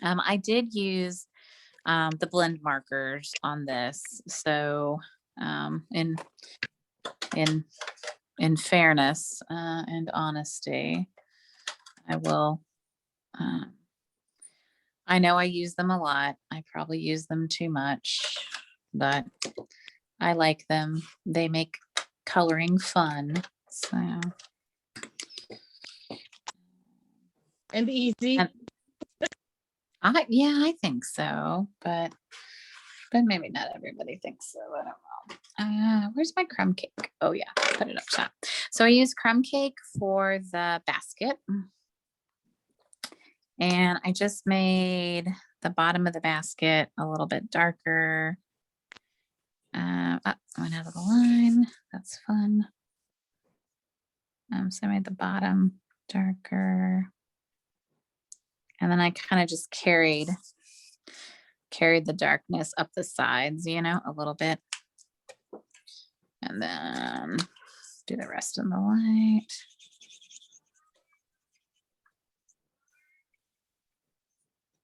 I did use the blend markers on this. So in fairness and honesty, I will. I know I use them a lot. I probably use them too much, but I like them. They make coloring fun. So And easy. And- yeah, I think so, but maybe not everybody thinks so. I don't know. Where's my crumb cake? Oh yeah, put it up top. So I use crumb cake for the basket. And I just made the bottom of the basket a little bit darker. I went out of the line. That's fun. So I made the bottom darker. And then I kind of just carried the darkness up the sides, you know, a little bit. And then do the rest in the light.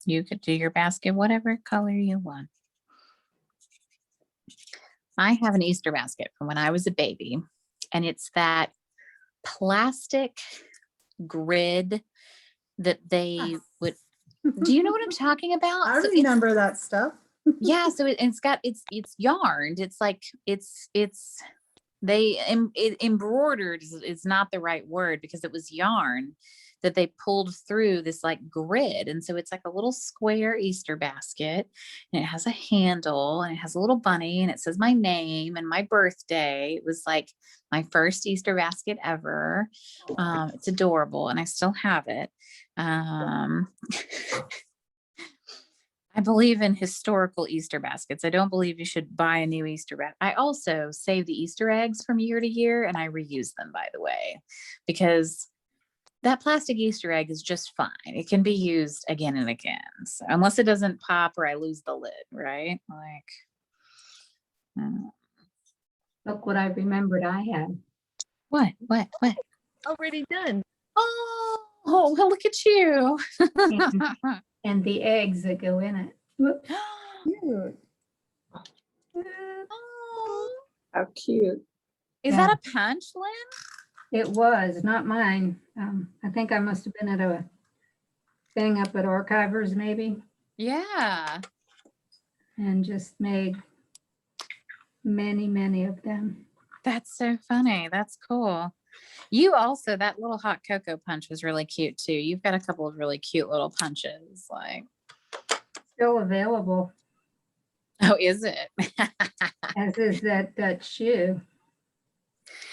You could do your basket whatever color you want. I have an Easter basket from when I was a baby, and it's that plastic grid that they would. Do you know what I'm talking about? I So remember that stuff. yeah, so it's yarned. It's like it embroidered is not the right word, because it was yarn that they pulled through this like grid. And so it's like a little square Easter basket, and it has a handle, and it has a little bunny, and it says my name and my birthday. It was like my first Easter basket ever. It's adorable, and I still have it. I believe in historical Easter baskets. I don't believe you should buy a new Easter basket. I also save the Easter eggs from year to year, and I reuse them, by the way, because that plastic Easter egg is just fine. It can be used again and again. So unless it doesn't pop or I lose the lid, right? Like, Look what I remembered I had. what? Already done. Oh, well, look at you. And the eggs that go in it. Whoop. Cute. Oh, How cute. is Yeah. that a punch, Lynn? It was not mine. I think I must have been at a thing up at Archivers maybe, Yeah. and just made many, many of them. That's so funny. That's cool. You also, that little hot cocoa punch was really cute too. You've got a couple of really cute little punches. Like, Still available, oh, is it? as is that Dutch shoe.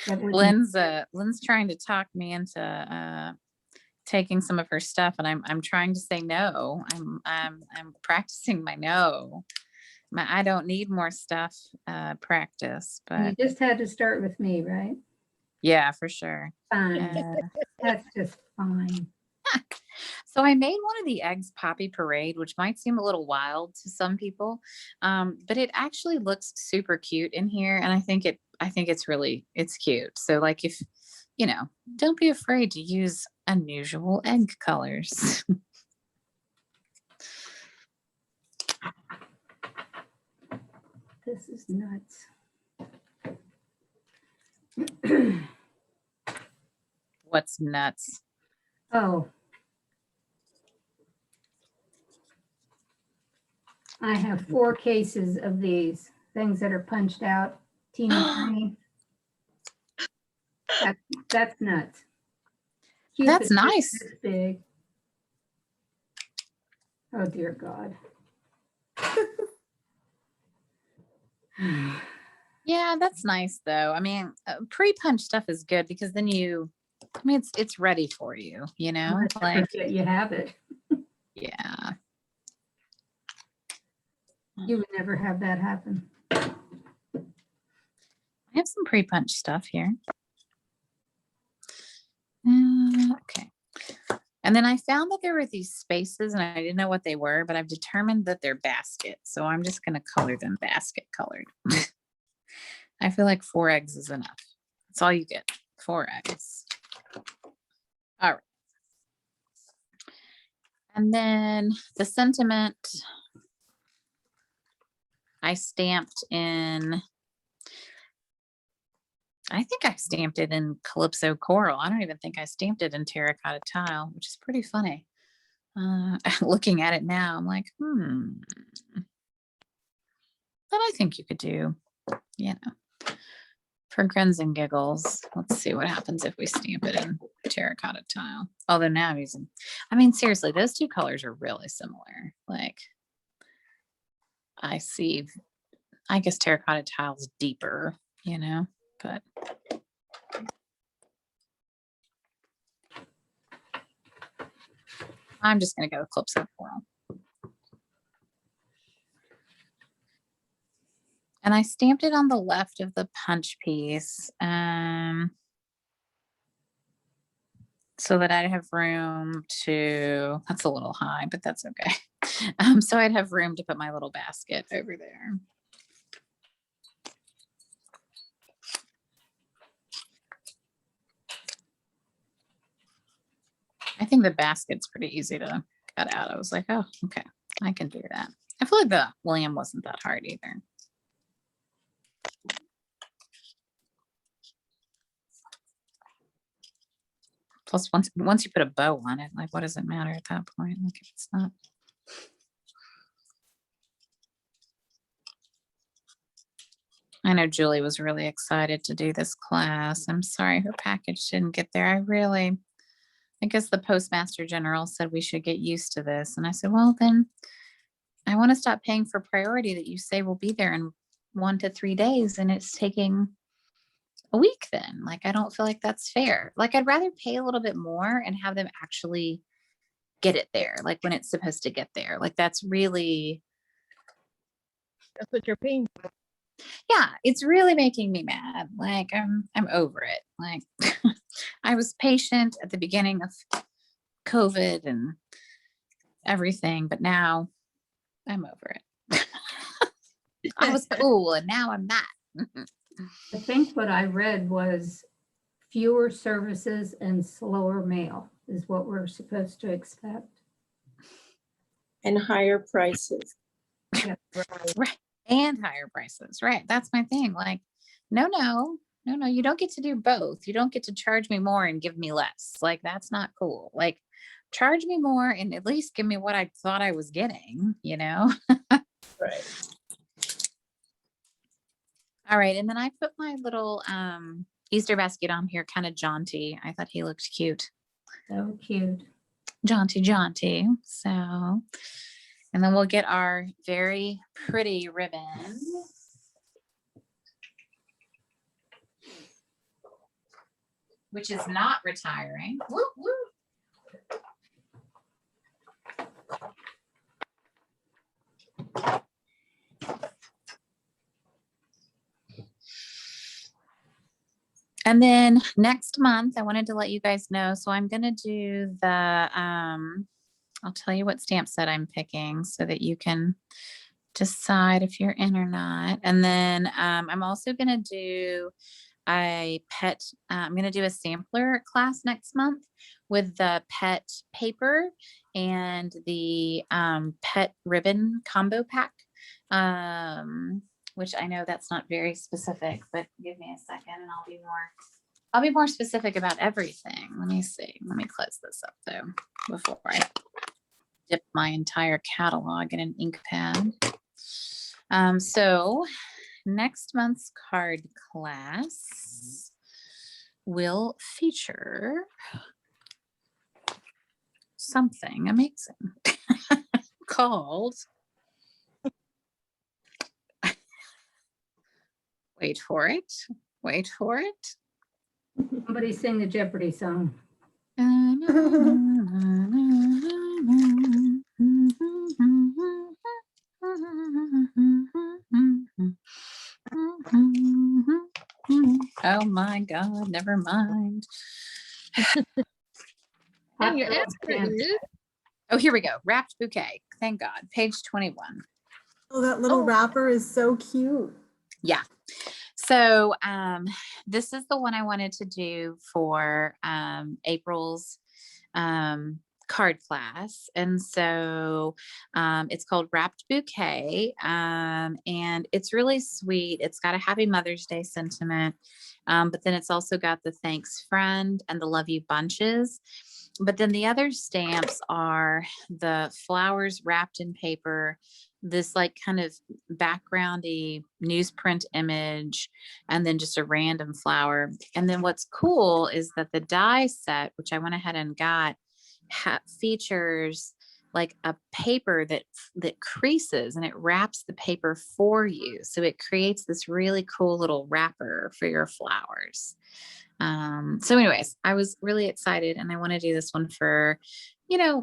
That wouldn't- Lynn's trying to talk me into taking some of her stuff, and I'm trying to say no. I'm practicing my no. I don't need more stuff practice, You but just had to start with me, right? yeah, for sure. Fine. That's just fine. So I made one of the eggs Poppy Parade, which might seem a little wild to some people, but it actually looks super cute in here, and I think it's cute. So like if you know, don't be afraid to use unusual egg colors. This is nuts. What's nuts? Oh. I have 4 cases of these things that are punched out, teeny tiny. That's nuts. That's Cupid nice. this big. Oh dear God. Yeah, that's nice though. I mean, pre-punch stuff is good because then it's ready for you, you know? Unless you Like, forget you have it. yeah. You would never have that happen. I have some pre-punch stuff here. Okay. And then I found that there were these spaces and I didn't know what they were, but I've determined that they're basket. So I'm just going to color them basket colored. I feel like 4 eggs is enough. That's all you get. 4 eggs. All right. And then the sentiment I stamped in, I think I stamped it in Calypso Coral. I don't even think I stamped it in Terracotta Tile, which is pretty funny. Looking at it now, I'm like, But I think you could do, you know, for grins and giggles. Let's see what happens if we stamp it in Terracotta Tile. Although now I'm using, I mean, seriously, those 2 colors are really similar. Like, I see, I guess Terracotta Tile's deeper, you know, but. I'm just going to go with Calypso Coral. And I stamped it on the left of the punch piece so that I'd have room to, that's a little high, but that's okay. So I'd have room to put my little basket over there. I think the basket's pretty easy to cut out. I was like, oh, okay, I can do that. I feel like the William wasn't that hard either. Plus, once you put a bow on it, like, what does it matter at that point? Like, if it's not. I know Julie was really excited to do this class. I'm sorry her package didn't get there. I guess the Postmaster General said we should get used to this. And I said, well, then I want to stop paying for priority that you say will be there in 1 to 3 days. And it's taking a week then. Like, I don't feel like that's fair. Like, I'd rather pay a little bit more and have them actually get it there, like when it's supposed to get there. Like, that's really, That's what you're paying for. yeah, it's really making me mad. Like, I'm over it. Like, I was patient at the beginning of COVID and everything, but now I'm over it. I was cool and now I'm not. I think what I read was fewer services and slower mail is what we're supposed to expect. And higher prices. Right. And higher prices. Right. That's my thing. Like, no, you don't get to do both. You don't get to charge me more and give me less. Like, that's not cool. Like, charge me more and at least give me what I thought I was getting, you know? Right. All right. And then I put my little Easter basket on here, kind of jaunty. I thought he looked cute. So cute. Jaunty. So, and then we'll get our very pretty ribbon. Which is not retiring. Woo, woo. And then next month, I wanted to let you guys know. So I'm going to do the, I'll tell you what stamp set I'm picking so that you can decide if you're in or not. And then I'm also going to do I'm going to do a sampler class next month with the pet paper and the pet ribbon combo pack, which I know that's not very specific, but give me a second and I'll be more specific about everything. Let me see. Let me close this up though before I dip my entire catalog in an ink pad. So next month's card class will feature something amazing called, wait for it. Somebody sing the Jeopardy song. Oh my God, never mind. And your Hot answer dog is, Oh, here we go. Wrapped bouquet. Thank God. Page 21. Oh, that little Oh. wrapper is so cute. Yeah. So this is the one I wanted to do for April's card class. And so it's called Wrapped Bouquet. And it's really sweet. It's got a happy Mother's Day sentiment. But then it's also got the thanks friend and the love you bunches. But then the other stamps are the flowers wrapped in paper, this like kind of backgroundy newsprint image, and then just a random flower. And then what's cool is that the die set, which I went ahead and got, features like a paper that creases and it wraps the paper for you. So it creates this really cool little wrapper for your flowers. So anyways, I was really excited and I want to do this one for,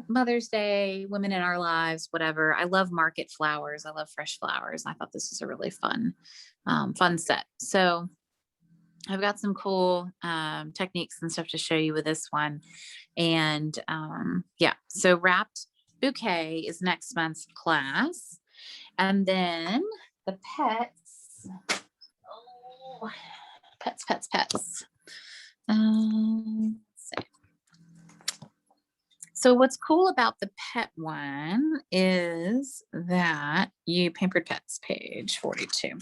Mother's Day, women in our lives, whatever. I love market flowers. I love fresh flowers. I thought this was a really fun set. So I've got some cool techniques and stuff to show you with this one. And yeah, so Wrapped Bouquet is next month's class. And then the pets. Oh, pets. Let's see. So what's cool about the pet one is that Pampered Pets, page 42.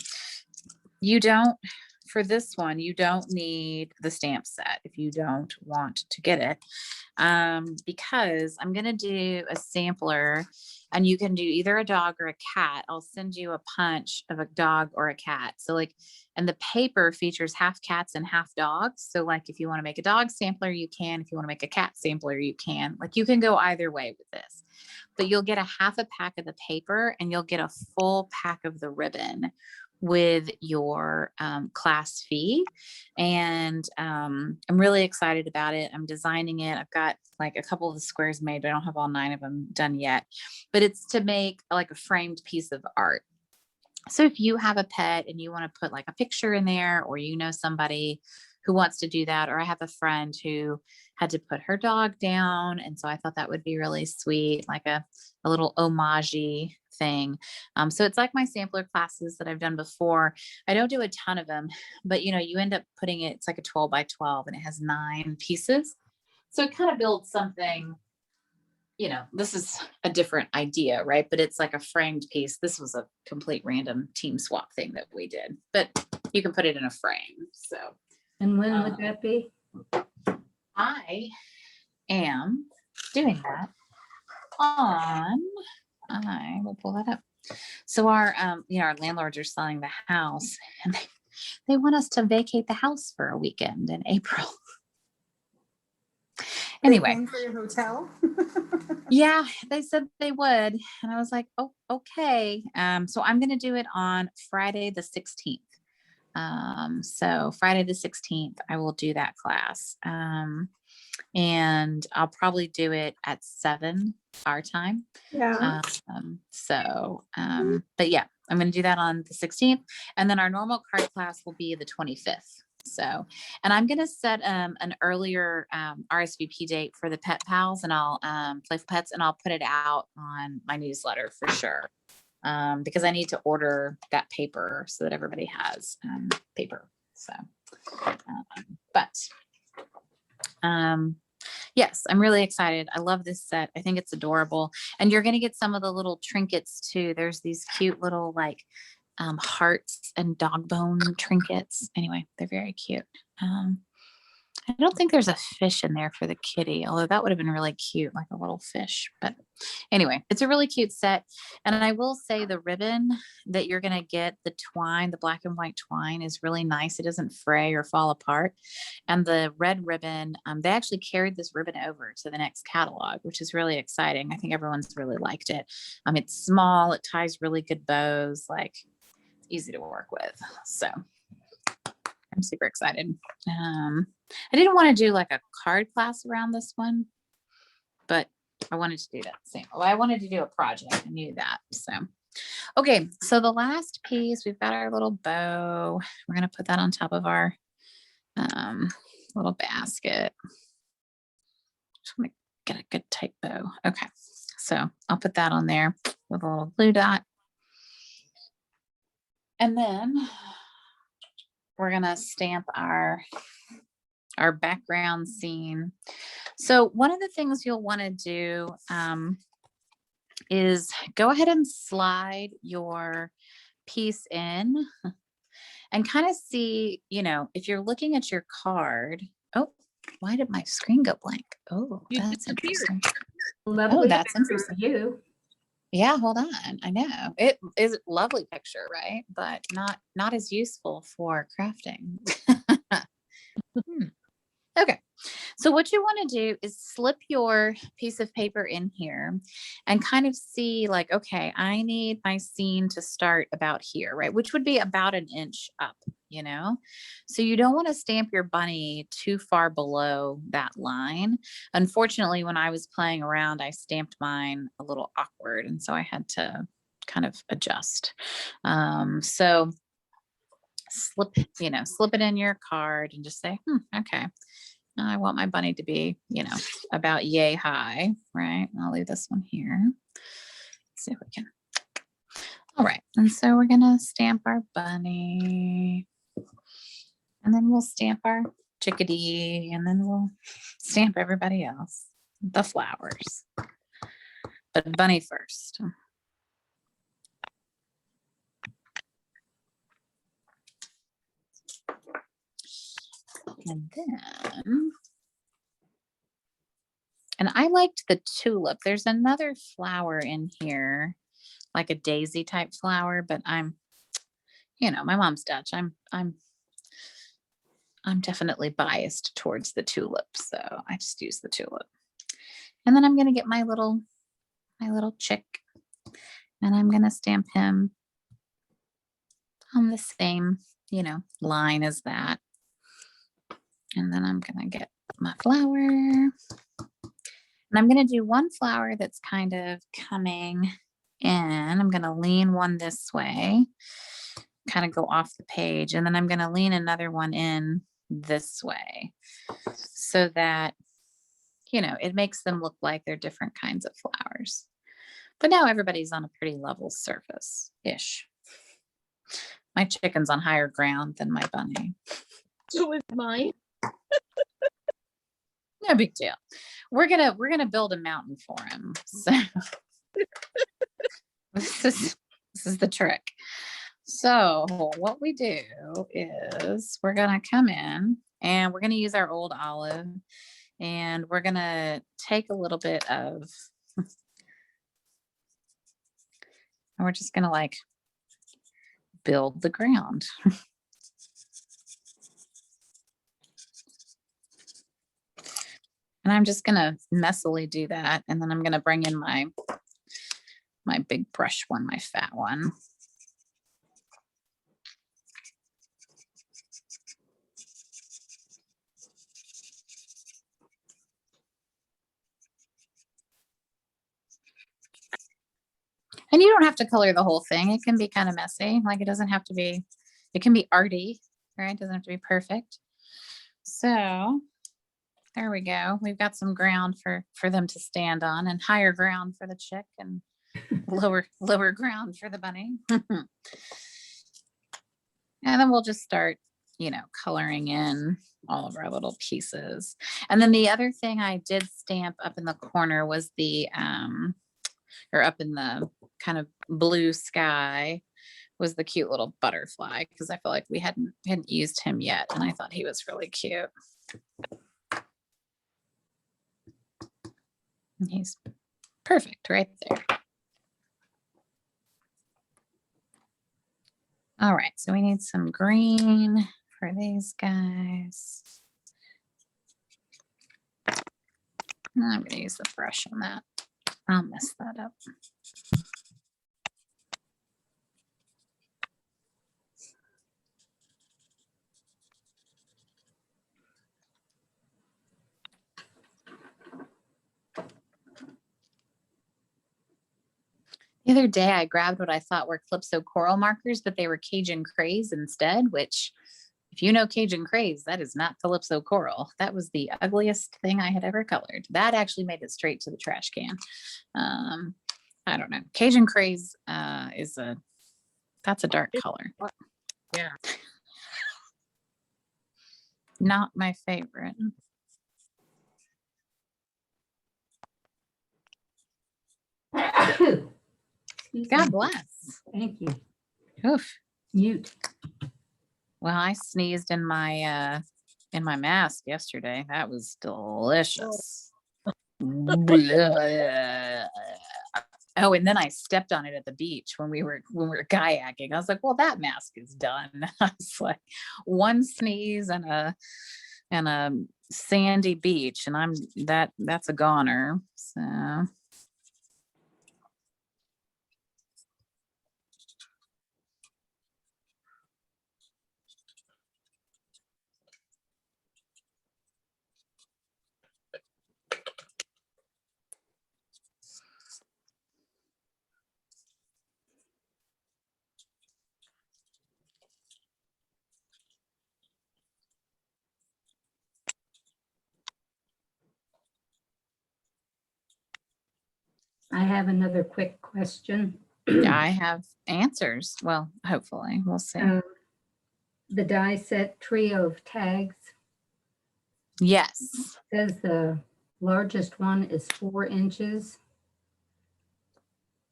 For this one, you don't need the stamp set if you don't want to get it. Because I'm going to do a sampler and you can do either a dog or a cat. I'll send you a punch of a dog or a cat. So and the paper features half cats and half dogs. So if you want to make a dog sampler, you can. If you want to make a cat sampler, you can. You can go either way with this. But you'll get a half a pack of the paper and you'll get a full pack of the ribbon with your class fee. And I'm really excited about it. I'm designing it. I've got a couple of the squares made, but I don't have all 9 of them done yet. But it's to make a framed piece of art. So if you have a pet and you want to put a picture in there, or somebody who wants to do that, or I have a friend who had to put her dog down, and so I thought that would be really sweet, a little homage thing. So it's like my sampler classes that I've done before. I don't do a ton of them, but you end up putting it's like a 12 by 12 and it has 9 pieces. So it kind of builds something, this is a different idea, right? But it's like a framed piece. This was a complete random team swap thing that we did, but you can put it in a frame. So. And when would that be? I am doing that I will pull that up. So our landlords are selling the house and they want us to vacate the house for a weekend in April. Anyway. Paying for your hotel? Yeah, they said they would. And I was like, oh, okay. So I'm going to do it on Friday the 16th. So Friday the 16th, I will do that class. And I'll probably do it at 7 our time. Yeah. But yeah, I'm going to do that on the 16th. And then our normal card class will be the 25th. So, and I'm going to set an earlier RSVP date for the Pet Pals, and I'll Playful Pets, and I'll put it out on my newsletter for sure. Because I need to order that paper so that everybody has paper. So But yes, I'm really excited. I love this set. I think it's adorable. And you're going to get some of the little trinkets too. There's these cute little like hearts and dog bone trinkets. Anyway, they're very cute. I don't think there's a fish in there for the kitty, although that would have been really cute, like a little fish. But anyway, it's a really cute set. And I will say the ribbon that you're going to get, the twine, the black and white twine is really nice. It doesn't fray or fall apart. And the red ribbon, they actually carried this ribbon over to the next catalog, which is really exciting. I think everyone's really liked it. It's small. It ties really good bows, like it's easy to work with. So I'm super excited. I didn't want to do like a card class around this one, but I wanted to do that same. Well, I wanted to do a project. I knew that. So, okay. So the last piece, we've got our little bow. We're going to put that on top of our little basket. Just want to get a good tight bow. Okay. So I'll put that on there with a little blue dot. And then we're going to stamp our background scene. So one of the things you'll want to do is go ahead and slide your piece in and kind of see, if you're looking at your card. Oh, why did my screen go blank? Oh, You that's disappeared. interesting. Lovely that's picture of interesting. You. Yeah, hold on. I know it is a lovely picture, right? But not as useful for crafting. Okay. So what you want to do is slip your piece of paper in here and kind of see like, okay, I need my scene to start about here, right? Which would be about an inch up, So you don't want to stamp your bunny too far below that line. Unfortunately, when I was playing around, I stamped mine a little awkward. And so I had to kind of adjust. So slip it in your card and just say, okay. I want my bunny to be, about yay high, right? I'll leave this one here. Let's see if we can. All right. And so we're going to stamp our bunny. And then we'll stamp our chickadee. And then we'll stamp everybody else. The flowers. But bunny first. And then, and I liked the tulip. There's another flower in here, like a daisy type flower, but my mom's Dutch. I'm definitely biased towards the tulip, so I just use the tulip. And then I'm gonna get my little chick, and I'm gonna stamp him on the same, line as that. And then I'm gonna get my flower. And I'm going to do one flower that's kind of coming in. I'm going to lean one this way, kind of go off the page. And then I'm going to lean another one in this way so that, it makes them look like they're different kinds of flowers. But now everybody's on a pretty level surface-ish. My chicken's on higher ground than my bunny. So is mine. No big deal. We're gonna build a mountain for him. So this is the trick. So what we do is we're gonna come in and we're gonna use our old olive, and we're gonna take a little bit of, and we're just gonna like build the ground. And I'm just gonna messily do that. And then I'm gonna bring in my big brush one, my fat one. And you don't have to color the whole thing. It can be kind of messy. Like it doesn't have to be, it can be arty, right? It doesn't have to be perfect. So there we go. We've got some ground for them to stand on, and higher ground for the chick and lower ground for the bunny. And then we'll just start coloring in all of our little pieces. And then the other thing I did stamp up in the corner was or up in the kind of blue sky was the cute little butterfly, because I feel like we hadn't used him yet, and I thought he was really cute. And he's perfect right there. All right, so we need some green for these guys. I'm going to use the brush on that. I'll mess that up. The other day I grabbed what I thought were Calypso coral markers, but they were Cajun craze instead, which if you know Cajun craze, that is not Calypso coral. That was the ugliest thing I had ever colored. That actually made it straight to the trash can. I don't know. Cajun craze that's a dark color. Yeah. Not my favorite. God bless. Thank you. Oof. Mute. Well, I sneezed in my mask yesterday. That was delicious. Oh, and then I stepped on it at the beach when we were kayaking. I was like, well, that mask is done. I was like, one sneeze and a sandy beach, and that's a goner. So I have another quick question. I have answers. Well, hopefully we'll see. The die set trio of tags Yes. says the largest one is 4 inches.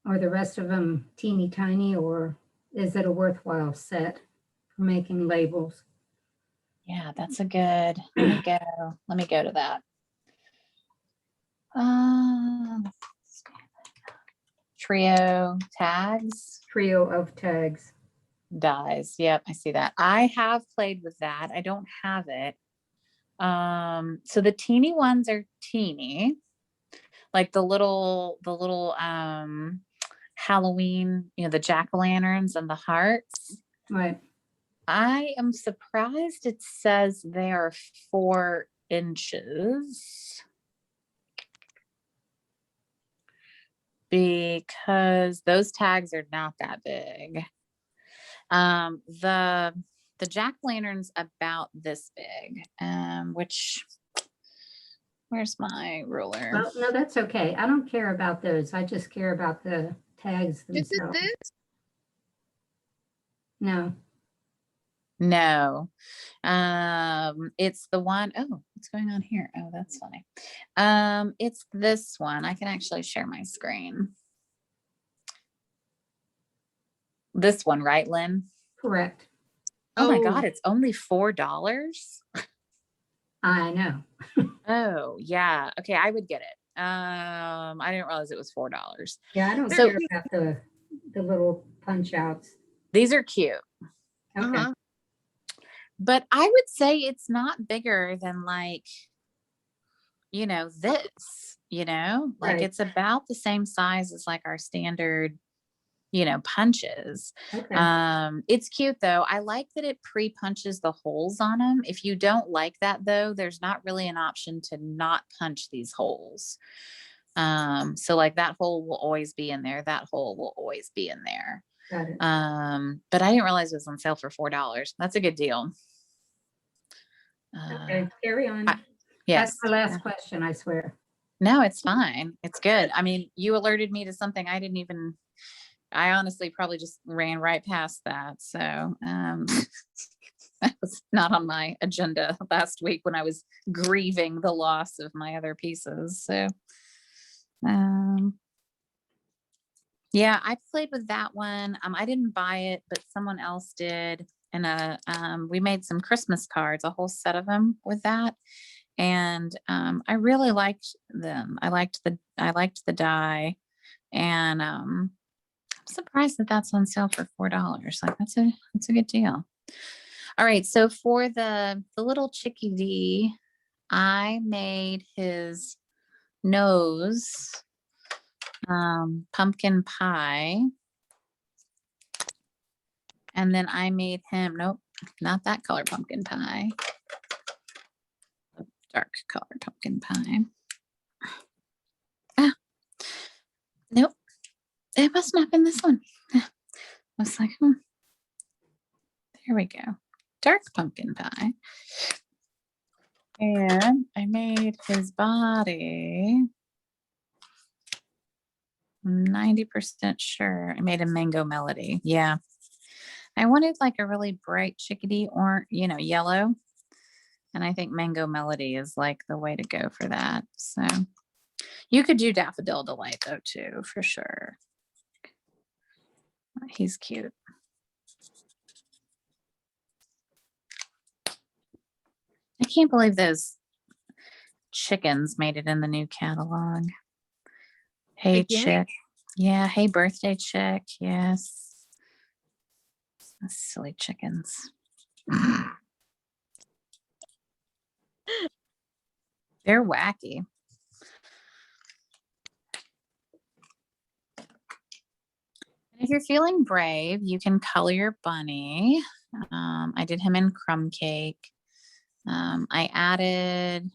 Are the rest of them teeny tiny, or is it a worthwhile set for making labels? Yeah, that's a good. Let me go to that. Trio tags. Trio of tags. Dies. Yep, I see that. I have played with that. I don't have it. So the teeny ones are teeny, like the little Halloween, the jack-o'-lanterns and the hearts. Right. I am surprised it says they are 4 inches. Because those tags are not that big. The jack-o'-lantern's about this big, where's my ruler? Well, no, that's okay. I don't care about those. I just care about the tags Is it themselves. this? No. No. It's the one, oh, what's going on here? Oh, that's funny. It's this one. I can actually share my screen. This one, right, Lynn? Correct. Oh my God, it's only $4. I know. Oh yeah. Okay, I would get it. I didn't realize it was $4. Yeah, I don't So- care about the little punch outs. These are cute, Okay. Uh-huh. but I would say it's not bigger than this, like Right. it's about the same size as like our standard, punches. Okay. It's cute though. I like that it pre-punches the holes on them. If you don't like that though, there's not really an option to not punch these holes. So like that hole will always be in there. That hole will always be in there. Got it. But I didn't realize it was on sale for $4. That's a good deal. Okay. Carry on. Yes. That's the last question, I swear. No, it's fine. It's good. I mean, you alerted me to something I honestly probably just ran right past that. So, That was not on my agenda last week when I was grieving the loss of my other pieces. So, yeah, I played with that one. I didn't buy it, but someone else did. And we made some Christmas cards, a whole set of them with that. And I really liked them. I liked the die. And I'm surprised that that's on sale for $4. Like that's a good deal. All right, so for the little chickadee, I made his nose pumpkin pie. And then I made him, nope, not that color pumpkin pie. Dark color pumpkin pie. Ah, nope. It must not have been this one. I was like, there we go. Dark pumpkin pie. And I made his body 90% sure. I made a mango melody. Yeah. I wanted like a really bright chickadee or, yellow. And I think mango melody is like the way to go for that. So you could do daffodil delight though too, for sure. He's cute. I can't believe those chickens made it in the new catalog. Hey, Again? chick. Yeah. Hey, birthday chick. Yes. Silly chickens. They're wacky. If you're feeling brave, you can color your bunny. I did him in crumb cake. I added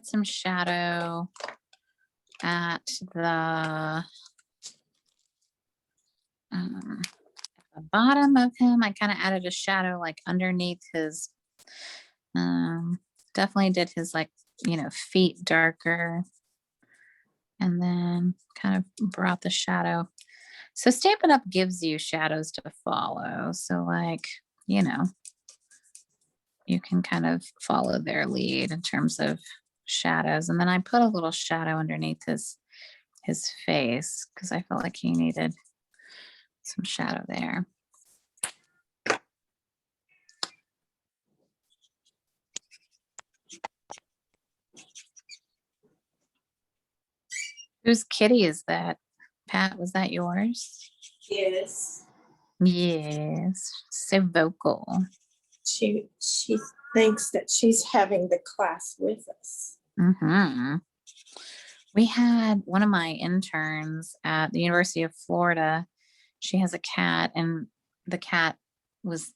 some shadow at the bottom of him. I kind of added a shadow like underneath his, definitely did his like, feet darker. And then kind of brought the shadow. So Stampin' Up gives you shadows to follow. So like, you can kind of follow their lead in terms of shadows. And then I put a little shadow underneath his face because I felt like he needed some shadow there. Whose kitty is that? Pat, was that yours? Yes. Yes, so vocal. She thinks that she's having the class with us. Mm-hmm. We had one of my interns at the University of Florida. She has a cat, and the cat was,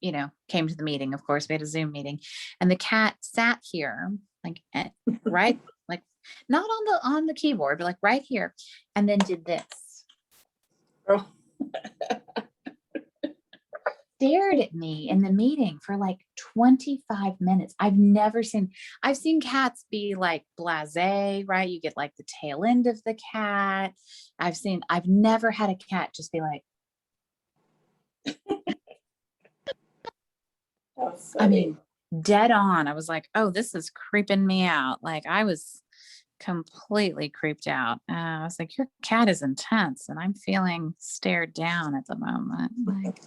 came to the meeting. Of course, we had a Zoom meeting, and the cat sat here, like right, like not on the keyboard, but like right here, and then did this. Oh. Stared at me in the meeting for like 25 minutes. I've seen cats be like blasé, right? You get like the tail end of the cat. I've never had a cat just be like, Oh, I mean, dead on. I was like, oh, this is creeping me out. Like I was completely creeped out. I was like, your cat is intense and I'm feeling stared down at the moment. Like,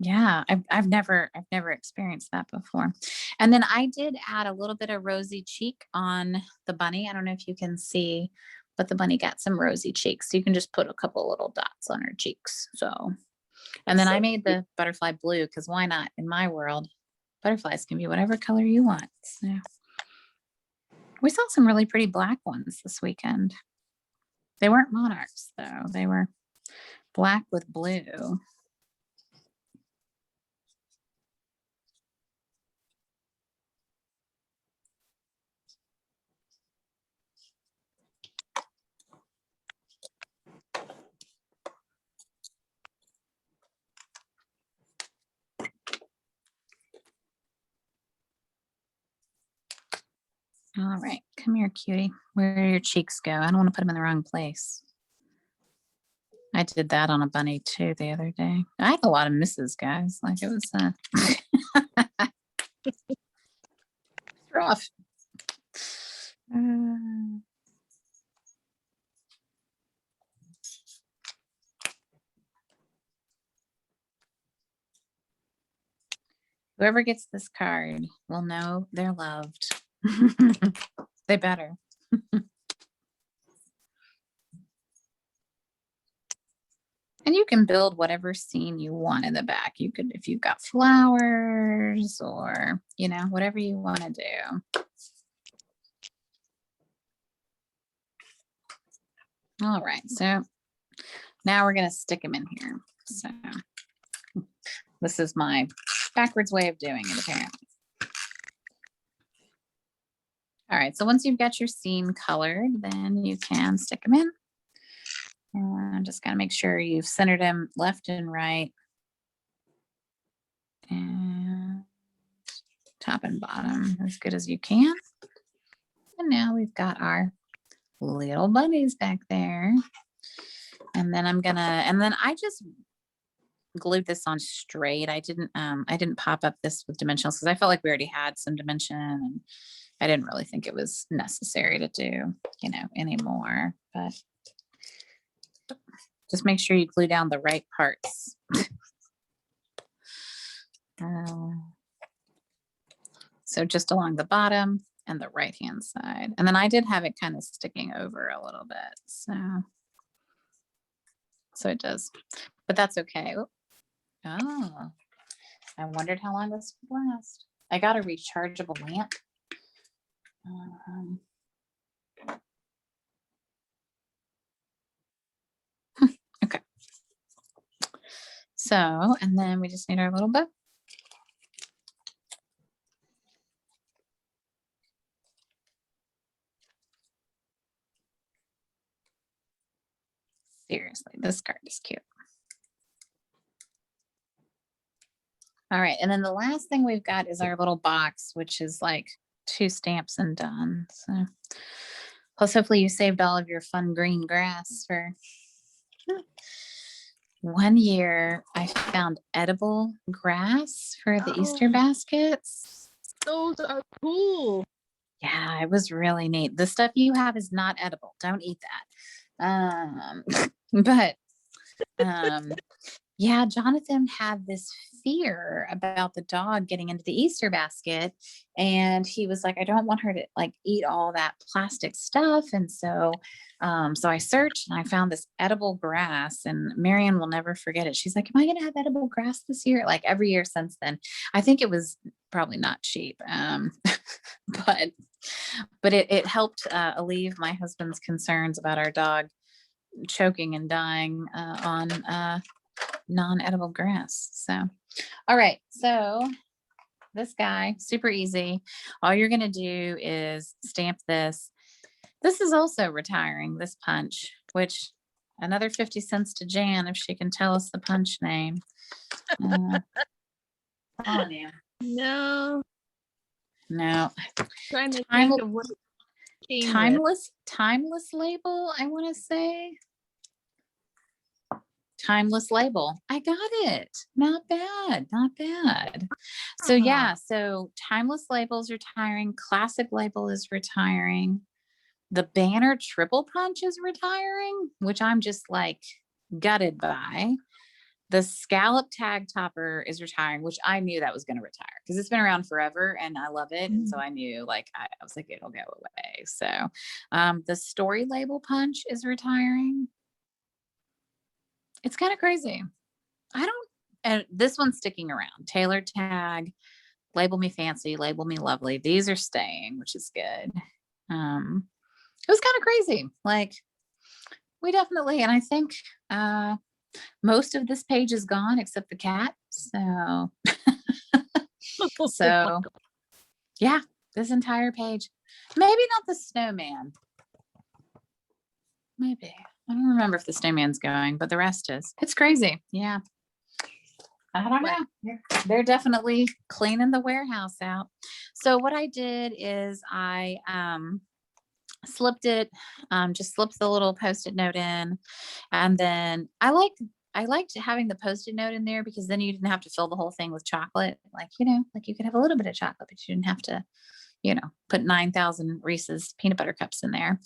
yeah, I've never experienced that before. And then I did add a little bit of rosy cheek on the bunny. I don't know if you can see, but the bunny got some rosy cheeks. So you can just put a couple little dots on her cheeks. So, and then I made the butterfly blue because why not? In my world, butterflies can be whatever color you want. So we saw some really pretty black ones this weekend. They weren't monarchs though. They were black with blue. All right, come here, cutie. Where do your cheeks go? I don't want to put them in the wrong place. I did that on a bunny too the other day. I had a lot of misses, guys. Like it was rough. Whoever gets this card will know they're loved. They better. And you can build whatever scene you want in the back. You could, if you've got flowers or, you know, whatever you want to do. All right, so now we're going to stick them in here. So this is my backwards way of doing it, apparently. All right, so once you've got your scene colored, then you can stick them in. And just gotta make sure you've centered them left and right. And top and bottom as good as you can. And now we've got our little bunnies back there. And then I just glued this on straight. I didn't pop up this with dimensionals because I felt like we already had some dimension and I didn't really think it was necessary to do, you know, anymore. But just make sure you glue down the right parts. So just along the bottom and the right hand side. And then I did have it kind of sticking over a little bit. So it does, but that's okay. Oh, I wondered how long this would last. I got a rechargeable lamp. Okay. So, and then we just need our little bow. Seriously, this card is cute. All right, and then the last thing we've got is our little box, which is like 2 stamps and done. So, plus hopefully you saved all of your fun green grass for 1 year. I found edible grass for the Easter baskets. Those are cool. Yeah, it was really neat. The stuff you have is not edible. Don't eat that. But yeah, Jonathan had this fear about the dog getting into the Easter basket. And he was like, I don't want her to like eat all that plastic stuff. And so I searched and I found this edible grass, and Marion will never forget it. She's like, am I gonna have edible grass this year? Like every year since then. I think it was probably not cheap. But it helped alleviate my husband's concerns about our dog choking and dying on non-edible grass. So, all right. So this guy, super easy. All you're going to do is stamp this. This is also retiring, this punch, which another 50 cents to Jan if she can tell us the punch name. Oh, No, no. trying to think of what it came with. Timeless label, I want to say. Timeless label. I got it. Not bad. Not bad. So yeah, so timeless label is retiring. Classic label is retiring. The banner triple punch is retiring, which I'm just like gutted by. The scallop tag topper is retiring, which I knew that was going to retire because it's been around forever and I love it. And so I knew like, I was like, it'll go away. So the story label punch is retiring. It's kind of crazy. And this one's sticking around. Taylor tag, label me fancy, label me lovely. These are staying, which is good. It was kind of crazy. Like we definitely, and I think most of this page is gone except the cat. So, so yeah, this entire page. Maybe not the snowman. Maybe. I don't remember if the snowman's going, but the rest is. It's crazy. Yeah. I don't know. They're definitely cleaning the warehouse out. So what I did is I slipped it, just slipped the little Post-it note in. And then I liked having the Post-it note in there because then you didn't have to fill the whole thing with chocolate. Like, like you could have a little bit of chocolate, but you didn't have to, put 9,000 Reese's peanut butter cups in there.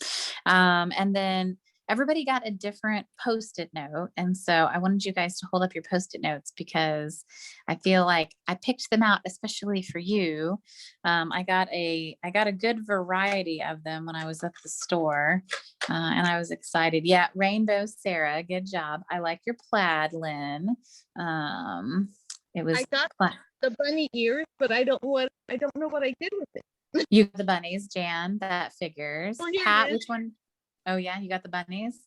And then everybody got a different Post-it note. And so I wanted you guys to hold up your Post-it notes because I feel like I picked them out, especially for you. I got a good variety of them when I was at the store. And I was excited. Yeah. Rainbow Sarah. Good job. I like your plaid, Lynn. It was I got plaid. the bunny ears, but I don't know what I did with it. You got the bunnies, Jan. That figures. Oh, here it Pat, is. which one? Oh yeah, you got the bunnies.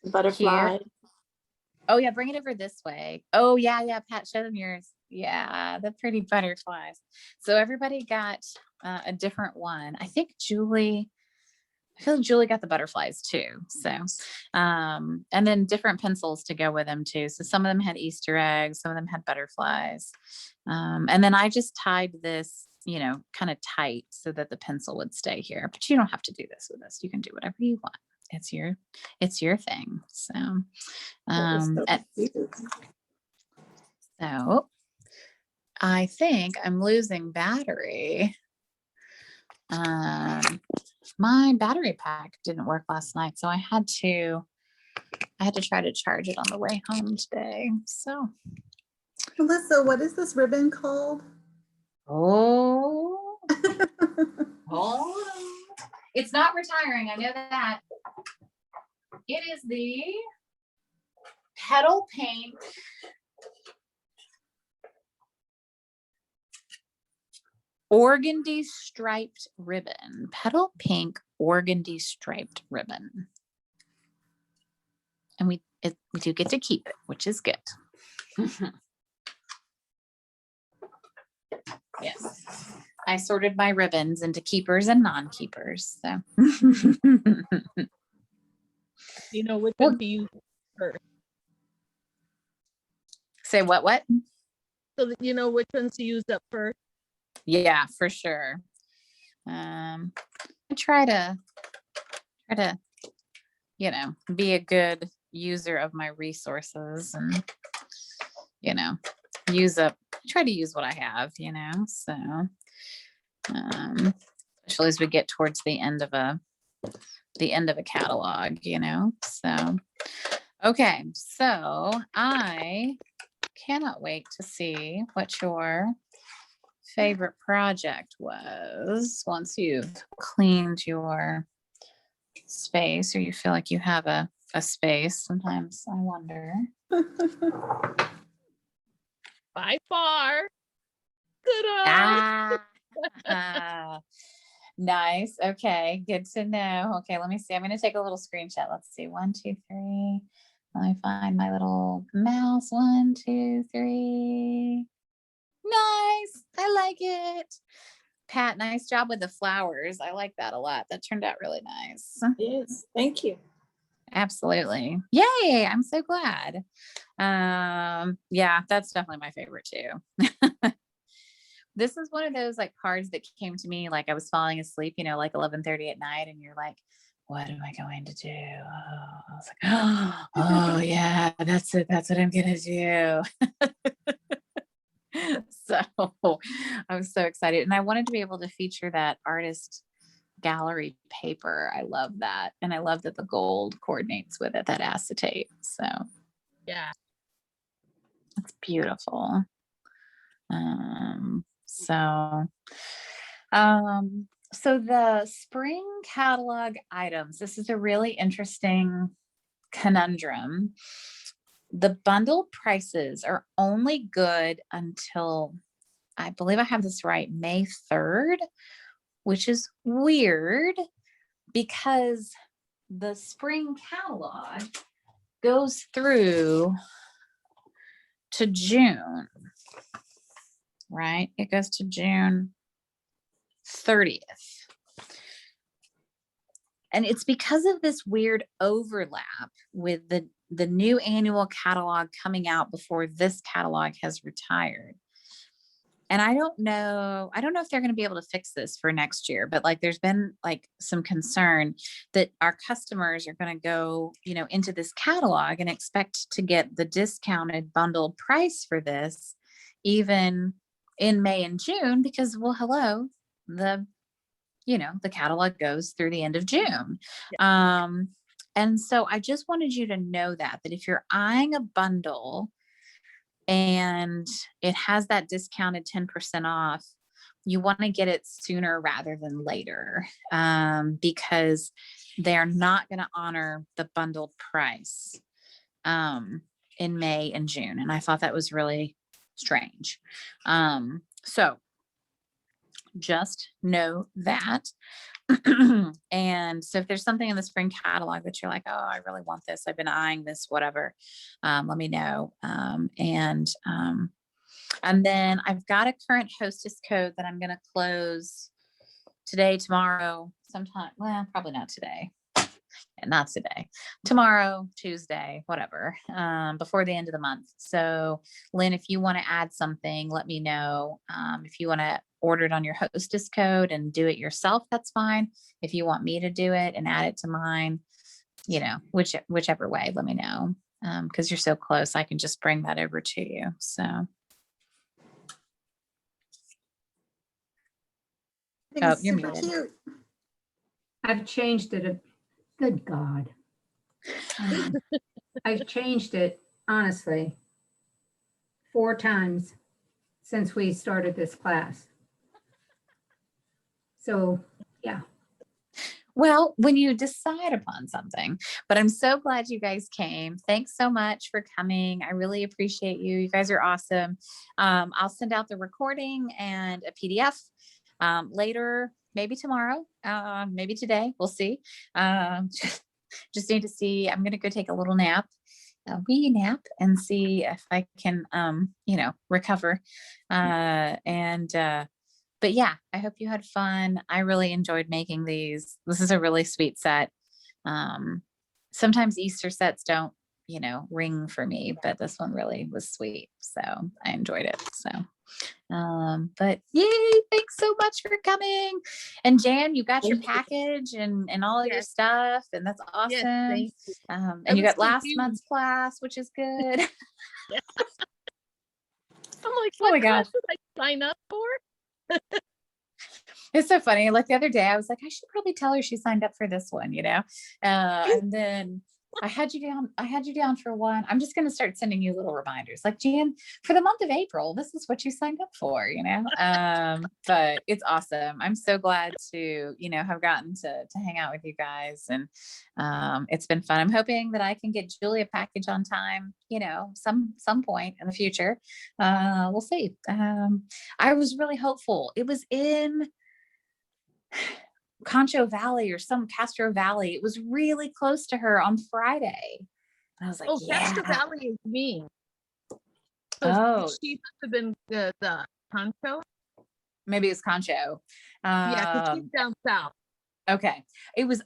Butterfly. Oh yeah, bring it over this way. Oh yeah, Pat, show them yours. Yeah, the pretty butterflies. So everybody got a different one. I feel like Julie got the butterflies too. So, and then different pencils to go with them too. So some of them had Easter eggs, some of them had butterflies. And then I just tied this, kind of tight so that the pencil would stay here, but you don't have to do this with us. You can do whatever you want. It's your thing. So, That was so cute. so I think I'm losing battery. My battery pack didn't work last night, so I had to try to charge it on the way home today. So, Alyssa, what is this ribbon called? hold on. It's not retiring. I know that. It is the Petal Pink organdy striped ribbon. Petal Pink organdy striped ribbon. And we do get to keep it, which is good. Yes. I sorted my ribbons into keepers and non-keepers. So Which one to use first, say what? so that you know which ones to use up first. Yeah, for sure. I try to, be a good user of my resources and, try to use what I have, so, especially as we get towards the end of a catalog, so, okay. So I cannot wait to see what your favorite project was once you've cleaned your space or you feel like you have a space. Sometimes I wonder. By far. Ta-da! Nice. Okay, good to know. Okay, let me see. I'm going to take a little screenshot. Let's see. 1, 2, 3. Let me find my little mouse. 1, 2, 3. Nice. I like it. Pat, nice job with the flowers. I like that a lot. That turned out really nice. Yes, thank you. Absolutely. Yay. I'm so glad. Yeah, that's definitely my favorite too. This is one of those like cards that came to me like I was falling asleep, like 11:30 at night, and you're like, what am I going to do? Oh, I was like, oh yeah, that's it. That's what I'm gonna do. So I was so excited, and I wanted to be able to feature that artist gallery paper. I love that, and I love that the gold coordinates with it, that acetate. So Yeah. it's beautiful. So the spring catalog items, this is a really interesting conundrum. The bundle prices are only good until, I believe I have this right, May 3rd, which is weird because the spring catalog goes through to June, right? It goes to June 30th. And it's because of this weird overlap with the new annual catalog coming out before this catalog has retired. And I don't know if they're going to be able to fix this for next year, but like there's been like some concern that our customers are going to go, into this catalog and expect to get the discounted bundled price for this even in May and June, because, well, hello, the catalog goes through the end of June. And so I just wanted you to know that if you're eyeing a bundle and it has that discounted 10% off, you want to get it sooner rather than later, because they're not going to honor the bundled price in May and June. And I thought that was really strange. So just know that. And so if there's something in the spring catalog that you're like, oh, I really want this, I've been eyeing this, whatever, let me know. And then I've got a current hostess code that I'm going to close today, tomorrow, sometime. Well, probably not today. And not today, tomorrow, Tuesday, whatever, before the end of the month. So Lynn, if you want to add something, let me know. If you want to order it on your hostess code and do it yourself, that's fine. If you want me to do it and add it to mine, whichever way, let me know. Because you're so close, I can just bring that over to you. So. Oh, you're super muted. cute. I've changed it. Good God. I've changed it, honestly, 4 times since we started this class. So, yeah. Well, when you decide upon something, but I'm so glad you guys came. Thanks so much for coming. I really appreciate you. You guys are awesome. I'll send out the recording and a PDF later, maybe tomorrow, maybe today. We'll see. Just need to see. I'm going to go take a little nap, a wee nap, and see if I can, recover. But yeah, I hope you had fun. I really enjoyed making these. This is a really sweet set. Sometimes Easter sets don't, ring for me, but this one really was sweet. So I enjoyed it. So, but yay, thanks so much for coming. And Jan, you got your package and all of your Yes. stuff, and that's awesome. Yes, thank you. And you was got last confused. month's class, which is good. I'm like, Oh my what gosh. class did I sign up for? It's so funny. Like the other day, I was like, I should probably tell her she signed up for this one, and then I had you down for one. I'm just going to start sending you little reminders like, Jan, for the month of April, this is what you signed up for, but it's awesome. I'm so glad to, have gotten to hang out with you guys, and it's been fun. I'm hoping that I can get Julie a package on time, some point in the future. We'll see. I was really hopeful. It was in Concho Valley or some Castro Valley. It was really close to her on Friday. I was like, Oh, yeah. Castro Valley is me. So Oh, she must have been the Concho. maybe it's Concho. Yeah, because she's down south. Okay. It was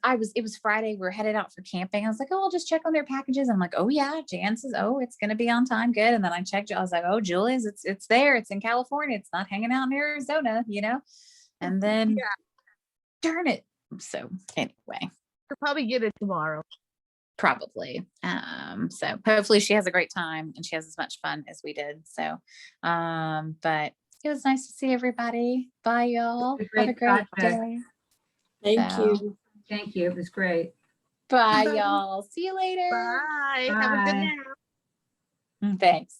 Friday. We're headed out for camping. I was like, oh, I'll just check on their packages. I'm like, oh yeah. Jan says, oh, it's going to be on time. Good. And then I checked. I was like, oh, Julie's, it's there. It's in California. It's not hanging out in Arizona, and then darn it. So anyway, She'll probably get it tomorrow. probably. So hopefully she has a great time and she has as much fun as we did. So, but it was nice to see everybody. Bye, y'all. It was a Have a great great project. day. Thank So, you. Thank you. It was great. Bye, Bye. y'all. See you later. Bye. Have a good Bye. nap. Thanks.